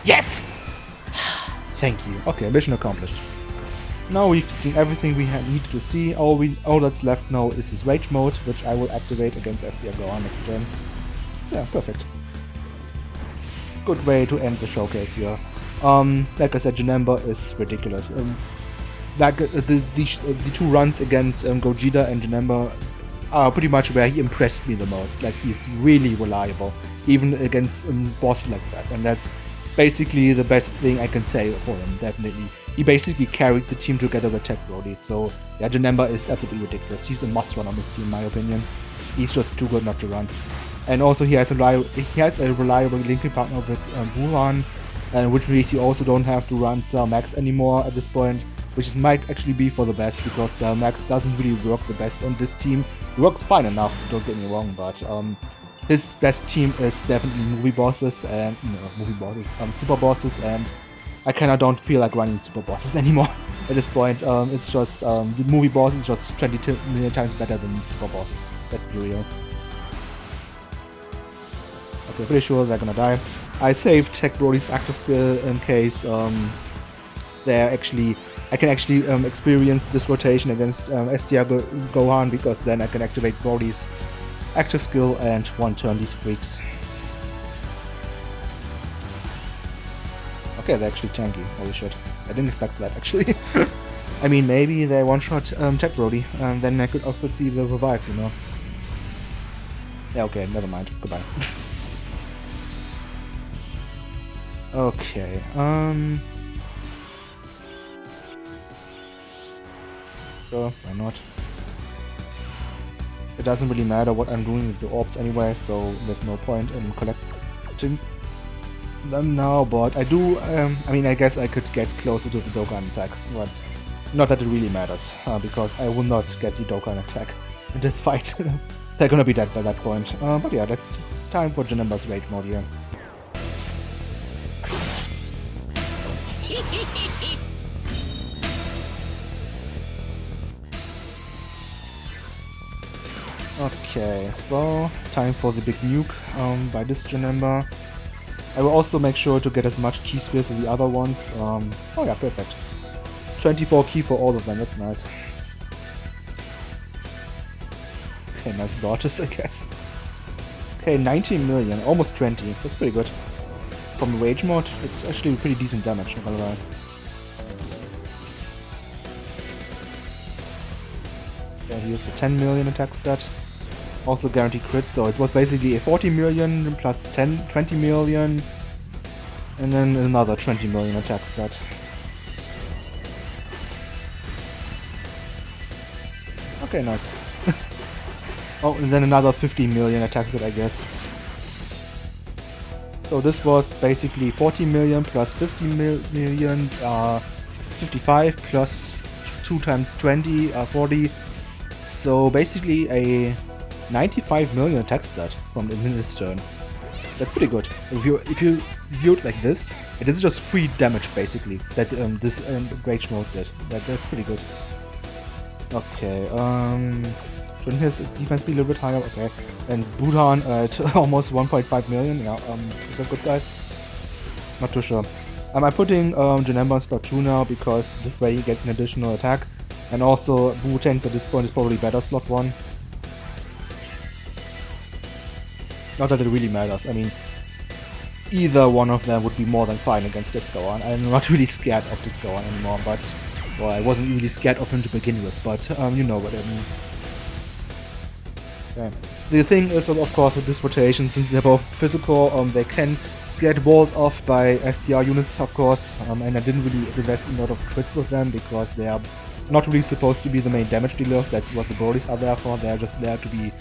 Yes! Thank you. Okay, mission accomplished. Now we've seen everything we needed to see. All that's left now is his Rage mode, which I will activate against SDR Gohan next turn. So yeah, perfect. Good way to end the showcase here. Like I said, Janemba is ridiculous. The two runs against Gogeta and Janemba are pretty much where he impressed me the most. Like, he's really reliable, even against bosses like that, and that's basically the best thing I can say for him, definitely. He basically carried the team together with Tech Brody, so yeah, Janemba is absolutely ridiculous. He's a must-run on this team, in my opinion. He's just too good not to run. And also he has a reliable linking partner with Gohan, which means you also don't have to run Cell Max anymore at this point, which might actually be for the best, because Cell Max doesn't really work the best on this team. It works fine enough, don't get me wrong, but his best team is definitely super bosses, and I kinda don't feel like running super bosses anymore at this point. It's just, the movie boss is just 20 million times better than super bosses, let's be real. Okay, pretty sure they're gonna die. I saved Tech Brody's active skill in case I can actually experience this rotation against SDR Gohan, because then I can activate Brody's active skill and one-turn these freaks. Okay, they're actually tanky. Holy shit. I didn't expect that, actually. I mean, maybe they one-shot Tech Brody, and then I could also see the revive, you know. Yeah, okay, never mind. Goodbye. Okay, sure, why not? It doesn't really matter what I'm doing with the orbs anyway, so there's no point in collecting them now, but I do, I mean, I guess I could get closer to the Dokkan attack, but not that it really matters, because I will not get the Dokkan attack in this fight. They're gonna be dead by that point. But yeah, that's time for Janemba's Rage mode here. Okay, so time for the big nuke by this Janemba. I will also make sure to get as much key spheres as the other ones. Oh yeah, perfect. 24 key for all of them, that's nice. Okay, nice dodges, I guess. Okay, 19 million, almost 20, that's pretty good. From the Rage mode, it's actually pretty decent damage, not gonna lie. Yeah, here's a 10 million attack stat. Also guaranteed crit, so it was basically a 40 million plus 20 million, and then another 20 million attack stat. Okay, nice. Oh, and then another 50 million attack stat, I guess. So this was basically 40 million plus 50 million, 55 plus 2 times 20, 40. So basically a 95 million attack stat from this turn. That's pretty good. If you view it like this, it is just free damage basically that this Rage mode did. That's pretty good. Okay, shouldn't his defense be a little bit higher? Okay, and Gohan at almost 1.5 million. Yeah, is that good, guys? Not too sure. I'm putting Janemba on slot 2 now, because this way he gets an additional attack, and also Buu Tanks at this point is probably better slot 1. Not that it really matters. I mean, either one of them would be more than fine against this Gohan. I'm not really scared of this Gohan anymore, but well, I wasn't really scared of him to begin with. But you know what I mean. Okay. The thing is, of course, with this rotation, since they're both physical, they can get walled off by SDR units, of course. And I didn't really invest in a lot of crits with them, because they are not really supposed to be the main damage dealers. That's what the Brodies are there for. They're just there to be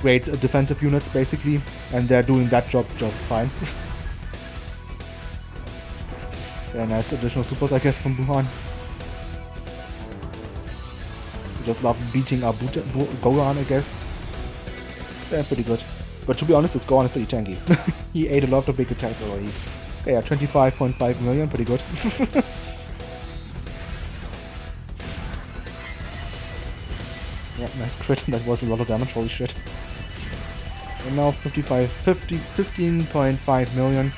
great defensive units, basically, and they're doing that job just fine. Yeah, nice additional supers, I guess, from Gohan. Just love beating up Gohan, I guess. Yeah, pretty good. But to be honest, this Gohan is pretty tanky. He ate a lot of big attacks already. Okay, yeah, 25.5 million, pretty good. Yeah, nice crit. That was a lot of damage, holy shit. And now 15.5 million.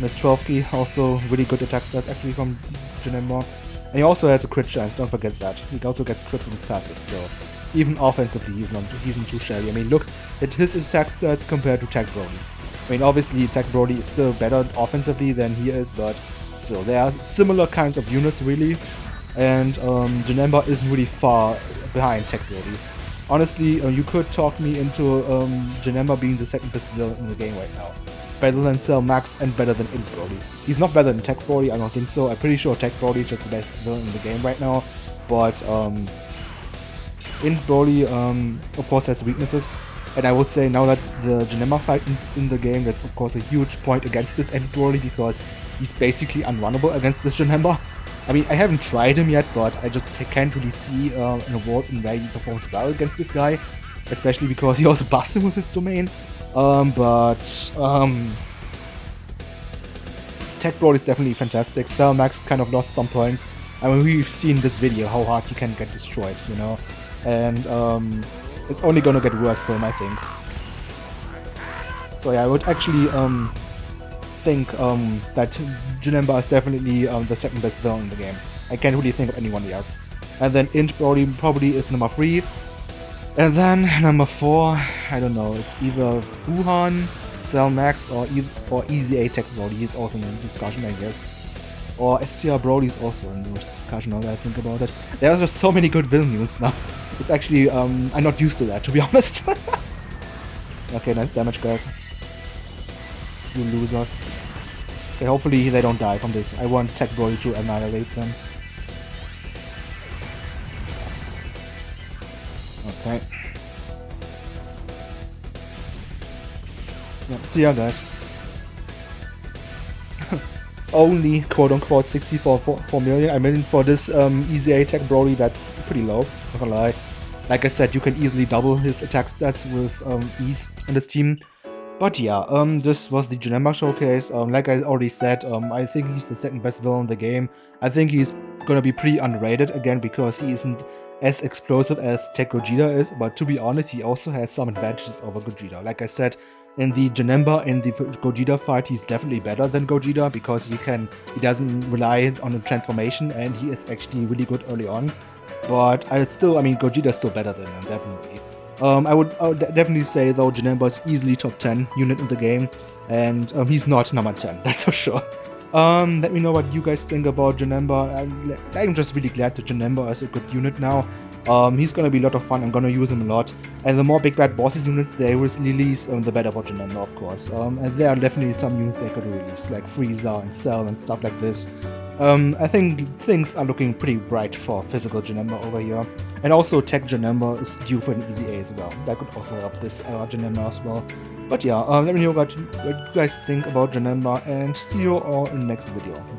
Miss 12k, also really good attack stats actually from Janemba. And he also has a crit chance, don't forget that. He also gets crit with his passive, so even offensively he's not too shabby. I mean, look at his attack stats compared to Tech Brody. I mean, obviously Tech Brody is still better offensively than he is, but still, they are similar kinds of units really. And Janemba isn't really far behind Tech Brody. Honestly, you could talk me into Janemba being the second best villain in the game right now. Better than Cell Max and better than Int Brody. He's not better than Tech Brody, I don't think so. I'm pretty sure Tech Brody is just the best villain in the game right now. But Int Brody, of course, has weaknesses. And I would say now that the Janemba fight is in the game, that's of course a huge point against this Int Brody because he's basically unrunnable against this Janemba. I mean, I haven't tried him yet, but I just can't really see an award in where he performs well against this guy. Especially because he also busts him with its domain. Tech Brody is definitely fantastic. Cell Max kind of lost some points. I mean, we've seen this video how hard he can get destroyed, you know? And it's only gonna get worse for him, I think. So yeah, I would actually think that Janemba is definitely the second best villain in the game. I can't really think of anyone else. And then Int Brody probably is number 3. And then number 4, I don't know, it's either Gohan, Cell Max, or EZA Tech Brody. He's also in the discussion, I guess. Or STR Brody is also in the discussion now that I think about it. There are just so many good villain units now. It's actually, I'm not used to that, to be honest. Okay, nice damage, guys. You losers. Okay, hopefully they don't die from this. I want Tech Brody to annihilate them. Okay. Yeah, see ya, guys. Only quote-unquote 64 million. I mean, for this EZA Tech Brody, that's pretty low, not gonna lie. Like I said, you can easily double his attack stats with ease on this team. But yeah, this was the Janemba showcase. Like I already said, I think he's the second best villain in the game. I think he's gonna be pretty underrated again because he isn't as explosive as Tech Gogeta is, but to be honest, he also has some advantages over Gogeta. Like I said, in the Janemba and the Gogeta fight, he's definitely better than Gogeta because he doesn't rely on a transformation and he is actually really good early on. But I mean, Gogeta is still better than him, definitely. I would definitely say though Janemba is easily top 10 unit in the game, and he's not number 10, that's for sure. Let me know what you guys think about Janemba. I'm just really glad that Janemba is a good unit now. He's gonna be a lot of fun. I'm gonna use him a lot. And the more big bad bosses units they release, the better for Janemba, of course. And there are definitely some units they could release, like Frieza and Cell and stuff like this. I think things are looking pretty bright for physical Janemba over here. And also Tech Janemba is due for an EZA as well. That could also help this Janemba as well. But yeah, let me know what you guys think about Janemba, and see you all in the next video. Bye.